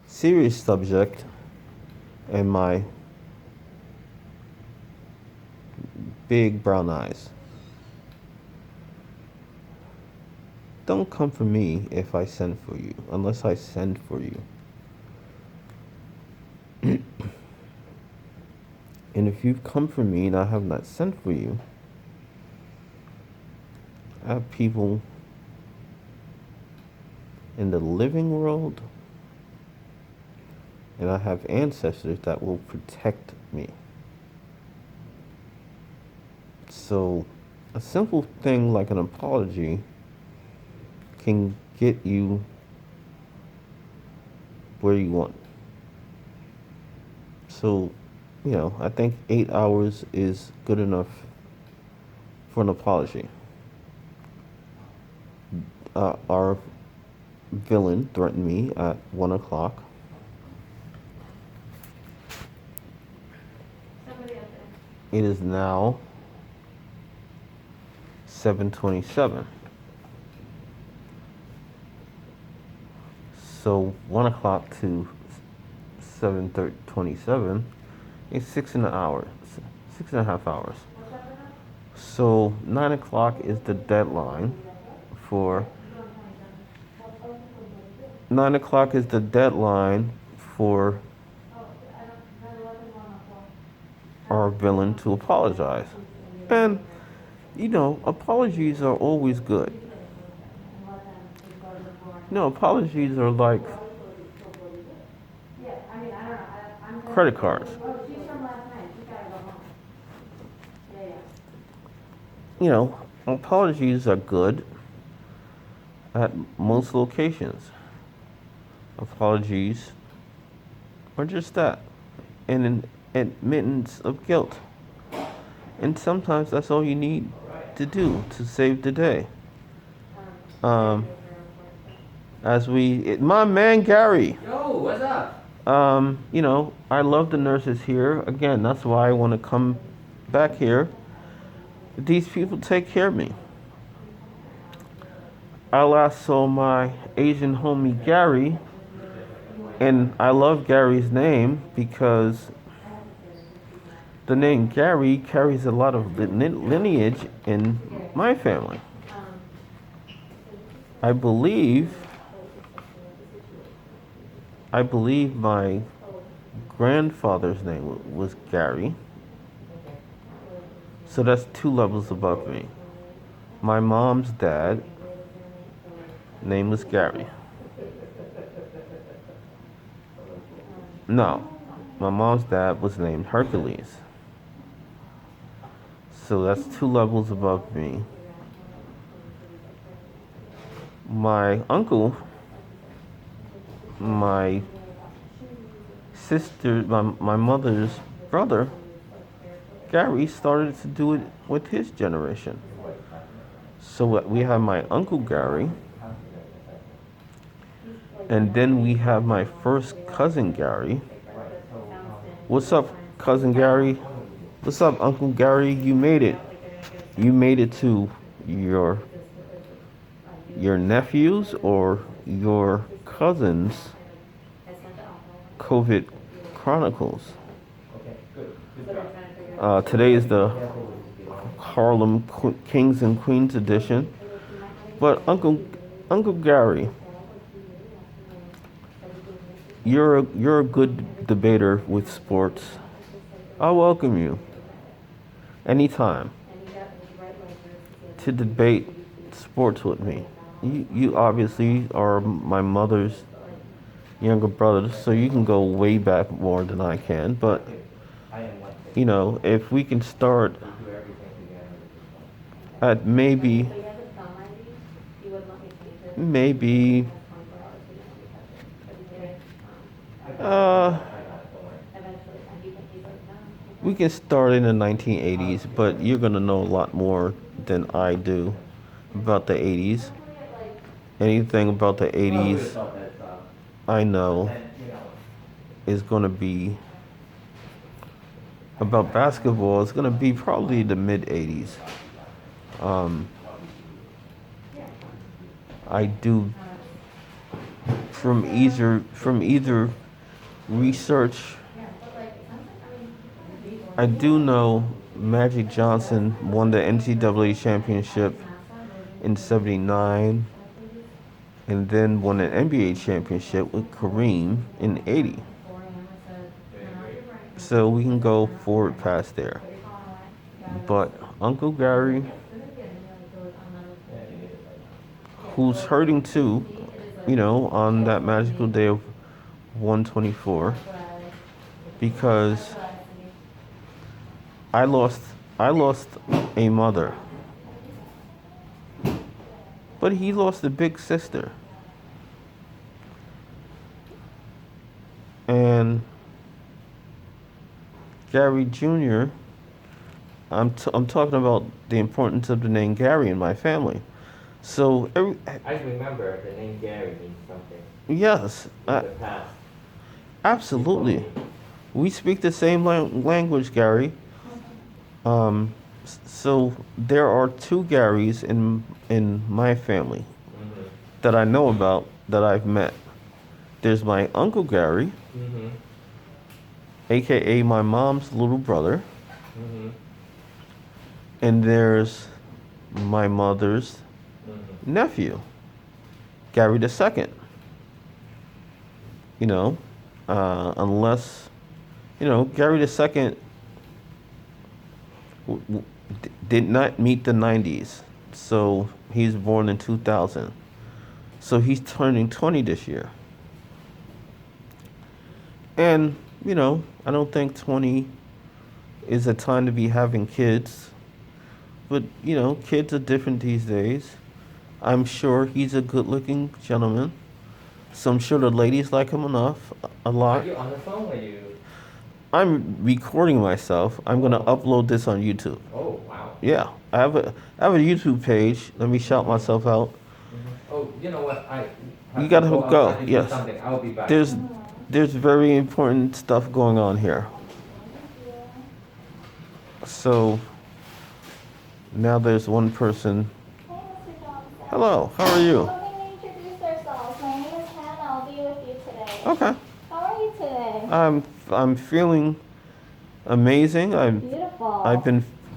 serious subject and my big brown eyes. Don't come for me if I send for you, unless I send for you. And if you've come for me and I have not sent for you, I have people in the living world, and I have ancestors that will protect me. So a simple thing like an apology can get you where you want. So, you know, I think 8 hours is good enough for an apology. Our villain threatened me at 1 o'clock. It is now 7:27. So 1 o'clock to 7:27 is 6.5 hours. So 9 o'clock is the deadline for 9 o'clock is the deadline for our villain to apologize. And you know, apologies are always good. No, apologies are like credit cards. You know, apologies are good at most locations. Apologies are just that, an admittance of guilt. And sometimes that's all you need to do to save the day. My man Gary. Yo, what's up? You know, I love the nurses here. Again, that's why I want to come back here. These people take care of me. I last saw my Asian homie Gary, and I love Gary's name because the name Gary carries a lot of lineage in my family. I believe my grandfather's name was Gary. So that's 2 levels above me. My mom's dad name was Gary. No, my mom's dad was named Hercules. So that's 2 levels above me. My uncle, my sister, my mother's brother, Gary, started to do it with his generation. So we have my uncle Gary, and then we have my first cousin Gary. What's up, cousin Gary? What's up, Uncle Gary? You made it. You made it to your nephews or your cousins' COVID Chronicles. Today is the Harlem Kings and Queens edition. But Uncle Gary, you're a good debater with sports. I welcome you anytime to debate sports with me. You obviously are my mother's younger brother, so you can go way back more than I can. But if we can start at maybe we can start in the 1980s, but you're gonna know a lot more than I do about the 80s. Anything about the 80s I know is gonna be about basketball. It's gonna be probably the mid 80s. I do from either research. I do know Magic Johnson won the NCAA championship in '79, and then won an NBA championship with Kareem in '80. So we can go forward past there. But Uncle Gary, who's hurting too, on that magical day of 124, because I lost a mother, but he lost a big sister, and Gary Jr. I'm talking about the importance of the name Gary in my family. So I remember the name Gary means something. Yes, In the past. absolutely. We speak the same language, Gary. So there are 2 Garys in my family that I know about, that I've met. There's my Uncle Gary, aka my mom's little brother, and there's my mother's nephew, Gary the Second. Unless Gary the Second did not meet the 90s, so he's born in 2000. So he's turning 20 this year. And, I don't think 20 is a time to be having kids. But, kids are different these days. I'm sure he's a good-looking gentleman. So I'm sure the ladies like him a lot. Are you on the phone or you? I'm recording myself. I'm going to upload this on YouTube. Oh, wow. Yeah, I have a YouTube page. Let me shout myself out. Oh, you know what? You gotta go. outside to do Yes. something. I'll be back. There's very important stuff going on here. So now there's one person. Hey, Mr. Johnson. Hello, how are you? Let me introduce ourselves. My name is Hannah. I'll be with you today. Okay. How are you today? I'm feeling amazing. Beautiful.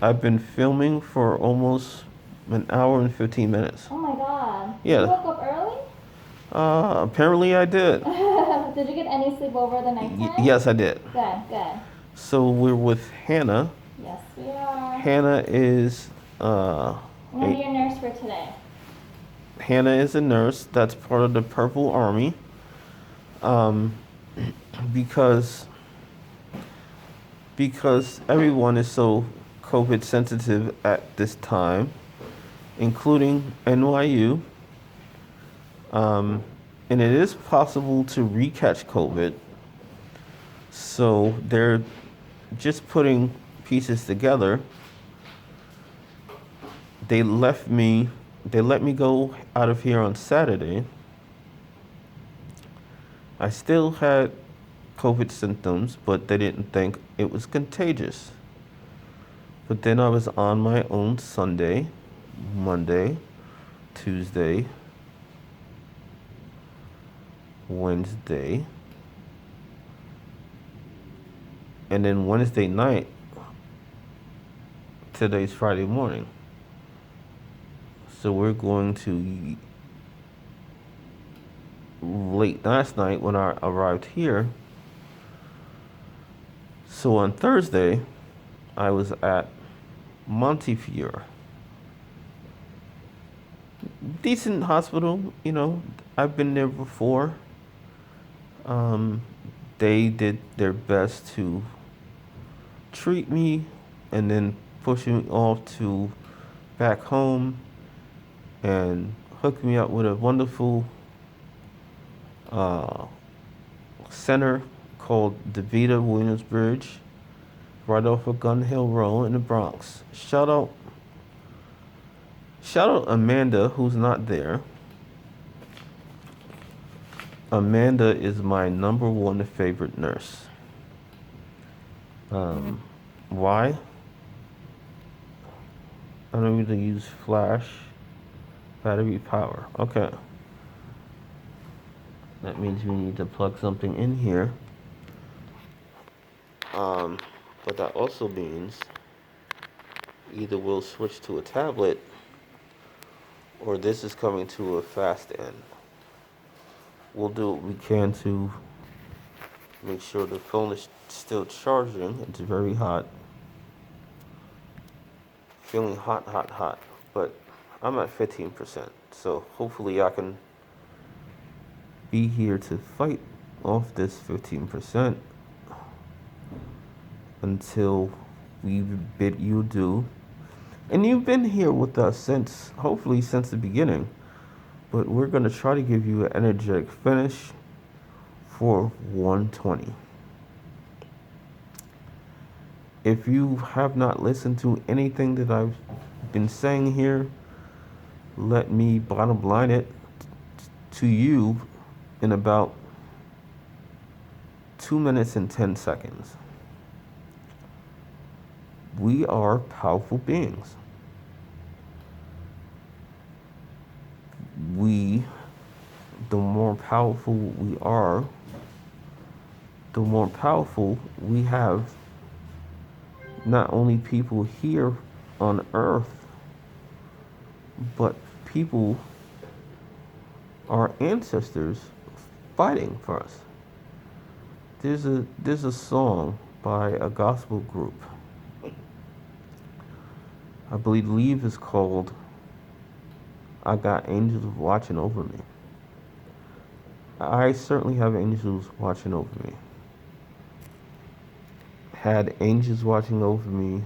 I've been filming for almost an hour and 15 minutes. Oh my God. Yeah. You woke up early? Apparently I did. Did you get any sleep over the night time? Yes, I did. Good, good. So we're with Hannah. Yes, we are. Hannah is I'm gonna be your nurse for today. Hannah is a nurse. That's part of the Purple Army. Because everyone is so COVID sensitive at this time, including NYU. And it is possible to recatch COVID. So they're just putting pieces together. They let me go out of here on Saturday. I still had COVID symptoms, but they didn't think it was contagious. But then I was on my own Sunday, Monday, Tuesday, Wednesday, and then Wednesday night. Today's Friday morning. So we're going to late last night when I arrived here. So on Thursday, I was at Montefiore. Decent hospital, you know. I've been there before. They did their best to treat me and then push me off to back home and hook me up with a wonderful center called DeVita Williamsbridge, right off of Gun Hill Road in the Bronx. Shout out Amanda, who's not there. Amanda is my number one favorite nurse. Why? I don't need to use flash battery power. Okay. That means we need to plug something in here. But that also means either we'll switch to a tablet or this is coming to a fast end. We'll do what we can to make sure the phone is still charging. It's very hot. Feeling hot. But I'm at 15%. So hopefully I can be here to fight off this 15% until we bid you adieu. And you've been here with us hopefully since the beginning. But we're going to try to give you an energetic finish for 120. If you have not listened to anything that I've been saying here, let me bottom line it to you in about 2 minutes and 10 seconds. We are powerful beings. The more powerful we are, the more powerful we have not only people here on earth, but people, our ancestors, fighting for us. There's a song by a gospel group. I believe it's called I Got Angels Watching Over Me. I certainly have angels watching over me. Had angels watching over me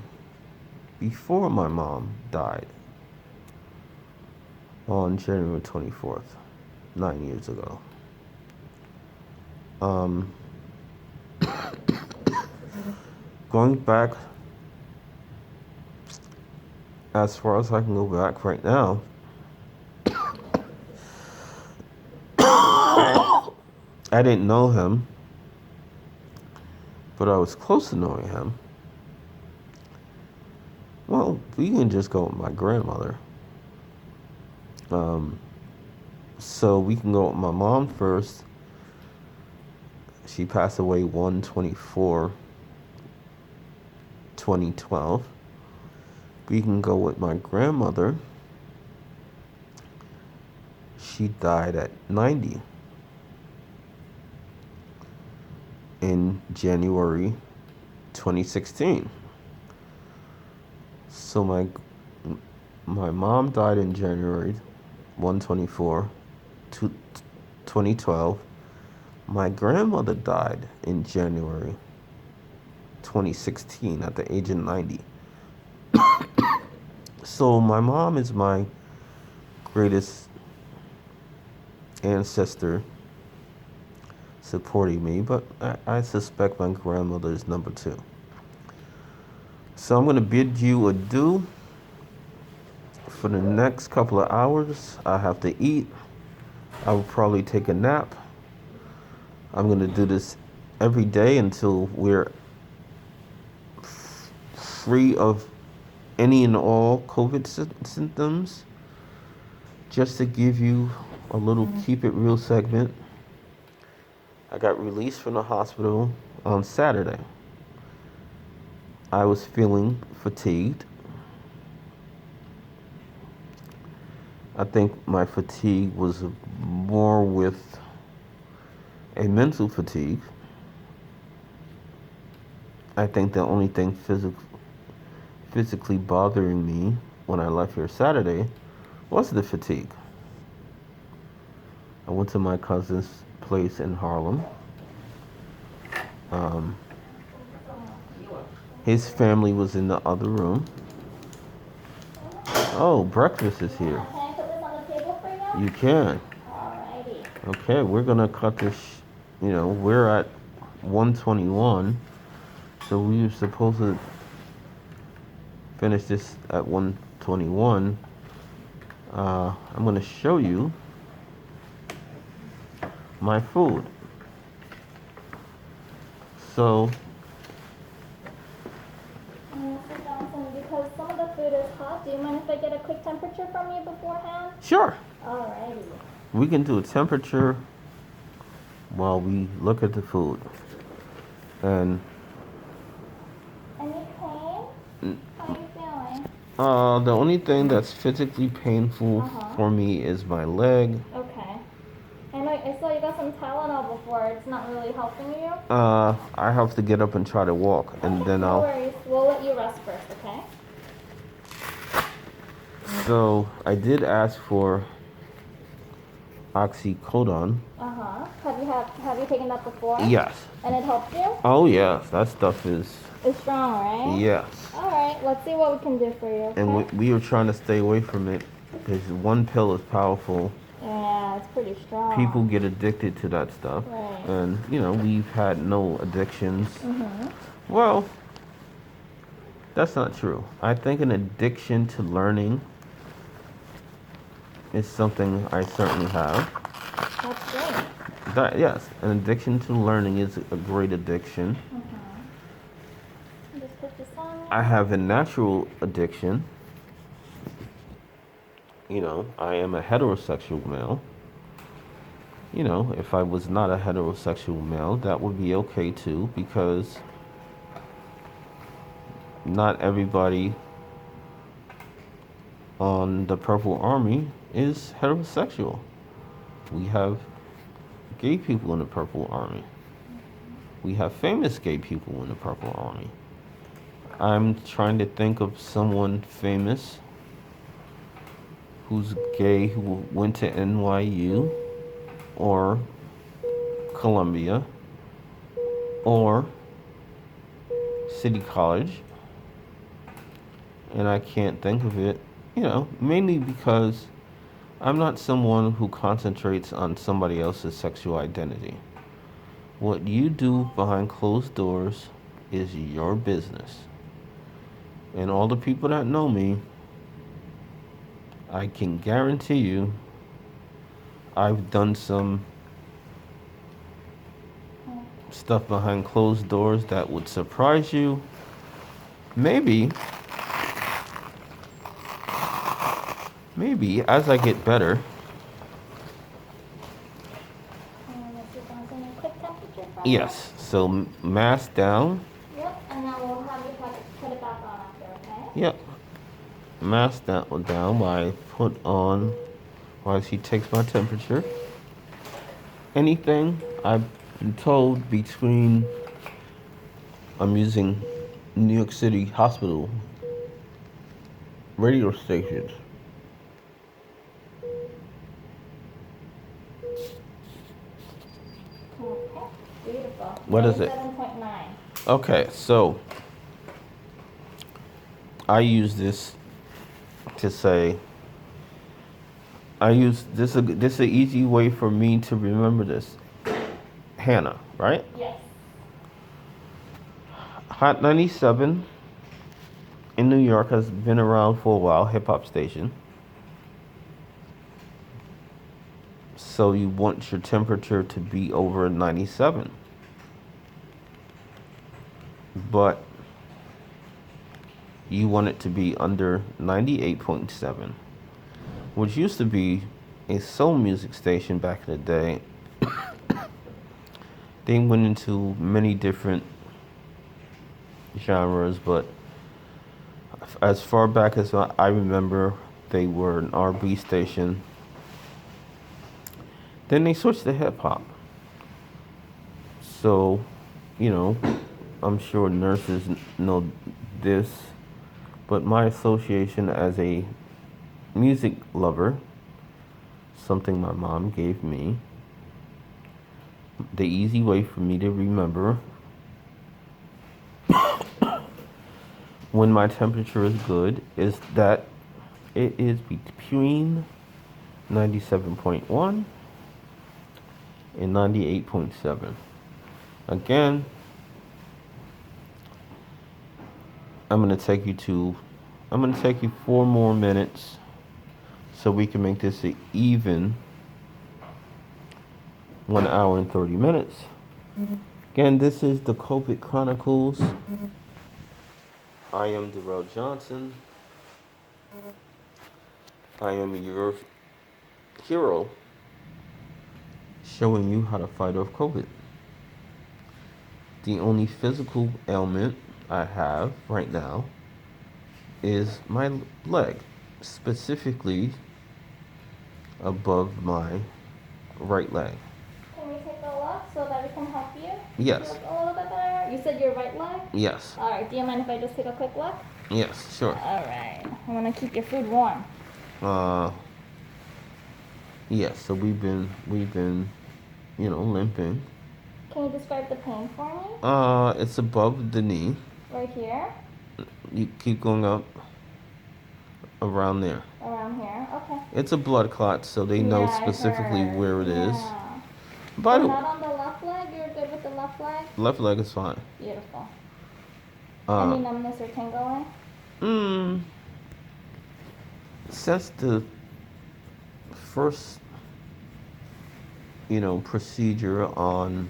before my mom died on January 24th, 9 years ago. Going back as far as I can go back right now, I didn't know him, but I was close to knowing him. Well, we can just go with my grandmother. So we can go with my mom first. She passed away 1/24/2012. We can go with my grandmother. She died at 90 in January 2016. So my mom died in January 1/24/2012. My grandmother died in January 2016 at the age of 90. So my mom is my greatest ancestor supporting me, but I suspect my grandmother is number two. So I'm going to bid you adieu for the next couple of hours. I have to eat. I will probably take a nap. I'm going to do this every day until we're free of any and all COVID symptoms. Just to give you a little keep it real segment, I got released from the hospital on Saturday. I was feeling fatigued. I think my fatigue was more with a mental fatigue. I think the only thing physically bothering me when I left here Saturday was the fatigue. I went to my cousin's place in Harlem. His family was in the other room. Oh, breakfast is here. Can I put this on the table for you? You can. Alrighty. Okay, we're gonna cut this. We're at 1:21, so we were supposed to finish this at 1:21. I'm gonna show you my food. So, Mr. Johnson, because some of the food is hot, do you mind if I get a quick temperature from you beforehand? sure, Alrighty. we can do a temperature while we look at the food. And Any pain? How are you feeling? the only thing that's physically painful for me is my leg. Okay. I saw you got some Tylenol before. It's not really helping you? I have to get up and try to walk, and then No worries. We'll let you rest first, okay? So I did ask for oxycodone. Have you taken that before? Yes. And it helped you? Oh yes, that stuff is. It's strong, right? Yes. Alright, let's see what we can do for you, okay? And we were trying to stay away from it because one pill is powerful. Yeah, it's pretty strong. People get addicted to that stuff. Right. And, we've had no addictions. Well, that's not true. I think an addiction to learning is something I certainly have. That's great. Yes, an addiction to learning is a great addiction. Just put this on. I have a natural addiction. I am a heterosexual male. If I was not a heterosexual male, that would be okay too, because not everybody on the Purple Army is heterosexual. We have gay people in the Purple Army. We have famous gay people in the Purple Army. I'm trying to think of someone famous who's gay who went to NYU or Columbia or City College, and I can't think of it, mainly because I'm not someone who concentrates on somebody else's sexual identity. What you do behind closed doors is your business. And all the people that know me, I can guarantee you I've done some stuff behind closed doors that would surprise you. Maybe as I get better. Mr. Johnson, a quick temperature from Yes, so mask down. Yep, and then we'll have you put it back on after, okay? Yep. Mask that one down while I put on, while she takes my temperature. Anything I've been told between, I'm using New York City hospital radio stations. Okay, beautiful. What is it? 7.9. Okay, so I use this to say, I use this. This is an easy way for me to remember this. Hannah, right? Yes. Hot 97 in New York has been around for a while, hip hop station. So you want your temperature to be over 97. But you want it to be under 98.7, which used to be a soul music station back in the day. They went into many different genres, but as far back as I remember, they were an R&B station. Then they switched to hip hop. So, you know, I'm sure nurses know this, but my association as a music lover, something my mom gave me, the easy way for me to remember when my temperature is good is that it is between 97.1 and 98.7. Again, I'm going to take you 4 more minutes so we can make this an even 1 hour and 30 minutes. Again, this is the COVID Chronicles. I am Darrell Johnson. I am your hero, showing you how to fight off COVID. The only physical ailment I have right now is my leg, specifically above my right leg. Can we take a look so that we can help you? Yes. Look a little bit better. You said your right leg? Yes. All right. Do you mind if I just take a quick look? Yes, sure. All right. I want to keep your food warm. Yes, so we've been, limping. Can you describe the pain for me? It's above the knee. Right here? You keep going up around there. Around here? Okay. It's a blood clot, so they know Yeah, I specifically heard. where it is. Yeah. By But the not on the left leg? You're good with the left leg? left leg is fine. Beautiful. Any numbness or tingling? Since the first, procedure on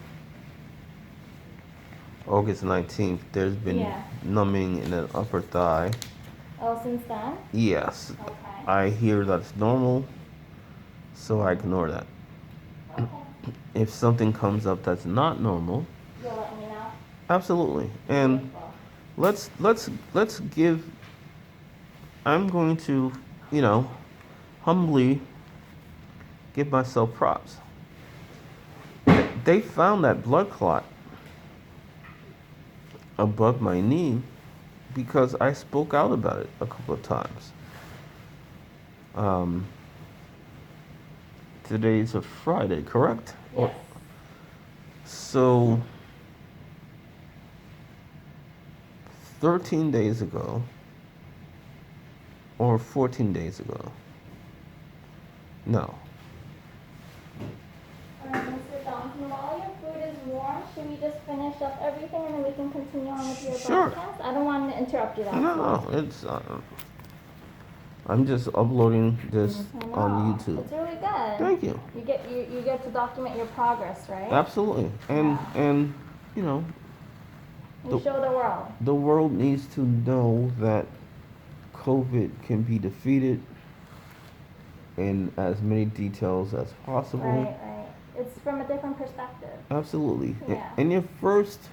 August 19th, there's been numbing in the upper thigh. Oh, since then? Yes. Okay. I hear that's normal, so I ignore that. Okay. If something comes up that's not normal, You'll let me know? absolutely. And Beautiful. let's give, I'm going to, humbly give myself props. They found that blood clot above my knee because I spoke out about it a couple of times. Today's a Friday, correct? Yes. So 13 days ago, or 14 days ago, no. Alright, Mr. Johnson, while your food is warm, should we just finish up everything and then we can continue on with your Sure. broadcast? I don't want to interrupt you that No, it's, I'm just uploading this I know. on YouTube. It's really good. Thank you. You get to document your progress, right? Absolutely. And You show the world. the world needs to know that COVID can be defeated in as many details as possible. Right. It's from a different perspective. Absolutely. Yeah. And your first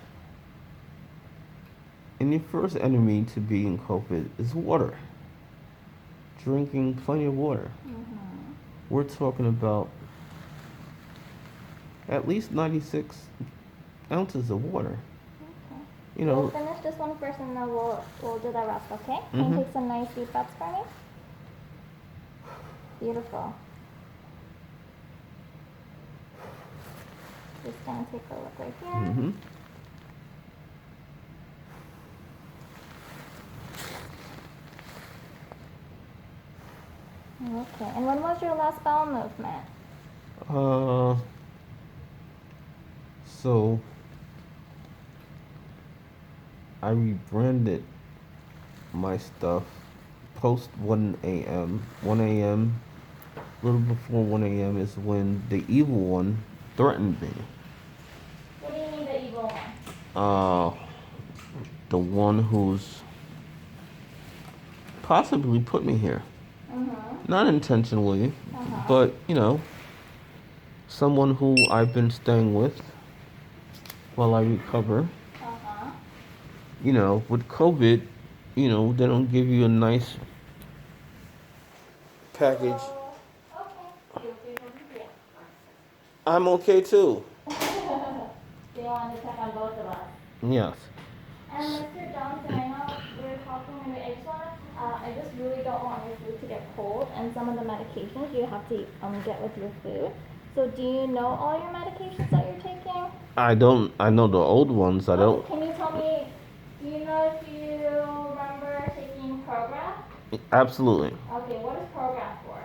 enemy to beating COVID is water. Drinking plenty of water. Mm-hmm. We're talking about at least 96 ounces of water. Okay. You We'll know, finish this one first and then we'll do the rest, okay? Can Mhm. you take some nice deep breaths for me? Beautiful. Just gonna take a look right here. hmm Okay. And when was your last bowel movement? So I rebranded my stuff post 1 a.m. 1 a.m. A little before 1 a.m. is when the evil one threatened me. What do you mean the evil one? Uh, the one who's possibly put me here. Not intentionally, but someone who I've been staying with while I recover. With COVID, they don't give you a nice package. Okay. I'm okay too. They wanted to check on both of us. Yes. And Mr. Johnson, I know we're talking, and I just really don't want your food to get cold, and some of the medications you have to get with your food. So do you know all your medications that you're taking? I don't. I know the old ones. I don't. Can you tell me, do you know if you remember taking Prograf? Absolutely. Okay, what is Prograf for?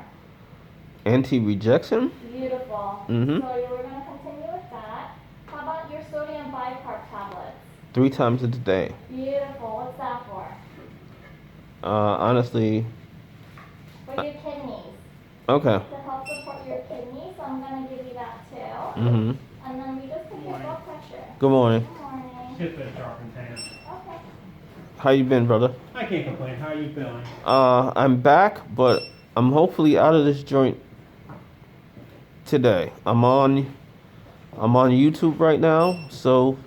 Anti-rejection. Beautiful. Mm-hmm. So we're going to continue with that. How about your sodium bicarb tablets? 3 times a day. Beautiful. What's that for? Honestly. For your kidneys. Okay. To help support your kidneys, so I'm going to give you that too. Mm-hmm. And then we just take your blood pressure. Good morning. Good morning. Just been sharpened tan. Okay. How you been, brother? I can't complain. How are you feeling? I'm back, but I'm hopefully out of this joint today. I'm on YouTube right now, so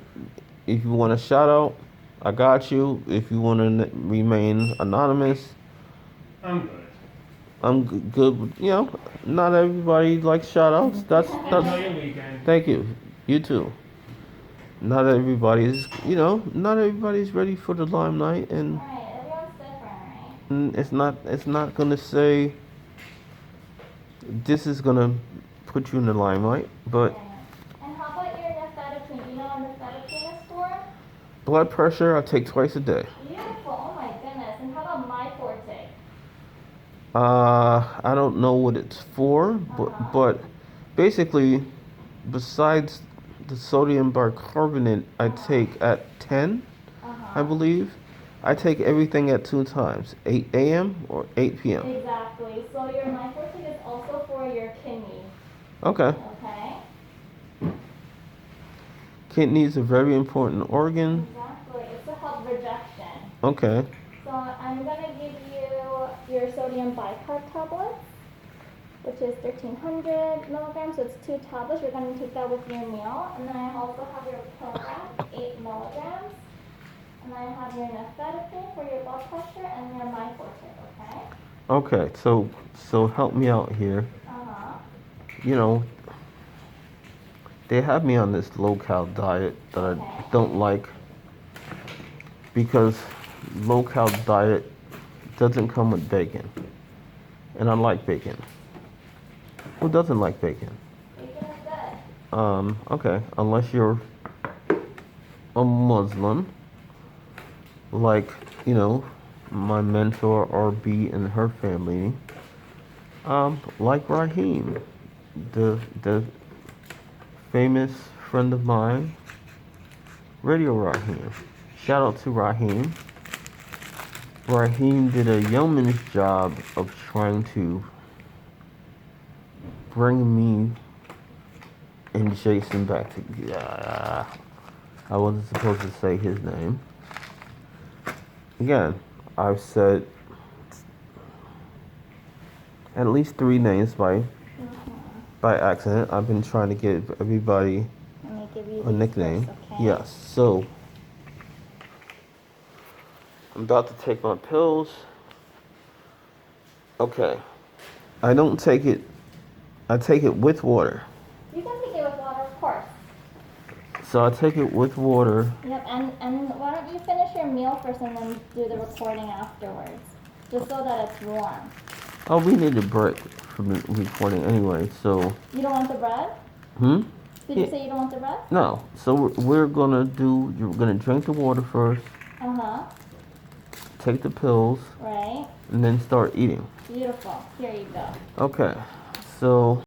if you want a shout out, I got you. If you want to remain anonymous, I'm good. I'm good. Not everybody likes shout outs. That's Enjoy your weekend. Thank you. You too. Not everybody's ready for the limelight, and Right, everyone's different, right? it's not gonna say this is gonna put you in the limelight, but Yeah. And how about your nifedipine? Do you know what nifedipine is for? blood pressure I take twice a day. Beautiful. Oh my goodness. And how about MyForte? I don't know what it's for, but basically, besides the sodium bicarbonate I take at 10, I believe, I take everything at 2 times, 8 a.m. or 8 p.m. Exactly. So your MyForte is also for your kidneys. Okay. Okay? Kidneys are a very important organ. Exactly. It's to help rejection. Okay. So I'm going to give you your sodium bicarb tablets, which is 1,300 milligrams. So it's 2 tablets. You're going to take that with your meal. And then I also have your Prograf, 8 milligrams. And I have your nifedipine for your blood pressure and your MyForte, okay? Okay, so help me out here. They have me on this low-cal diet that I don't like because low-cal diet doesn't come with bacon. And I like bacon. Who doesn't like bacon? Bacon is good. Okay, unless you're a Muslim, like, my mentor RB and her family, like Raheem, the famous friend of mine, Radio Raheem. Shout out to Raheem. Raheem did a yeoman's job of trying to bring me and Jason back together. I wasn't supposed to say his name. Again, I've said at least 3 names by accident. I've been trying to give everybody a nickname. Okay? Yes, so I'm about to take my pills. Okay. I don't take it. I take it with water. You can take it with water, of course. So I take it with water. Yep, and why don't you finish your meal first and then do the recording afterwards, just so that it's warm. Oh, we need a break from the recording anyway, so. You don't want the bread? Did you say you don't want the bread? No. So we're gonna you're gonna drink the water first. take the pills, right? and then start eating. Beautiful. Here you go. Okay, so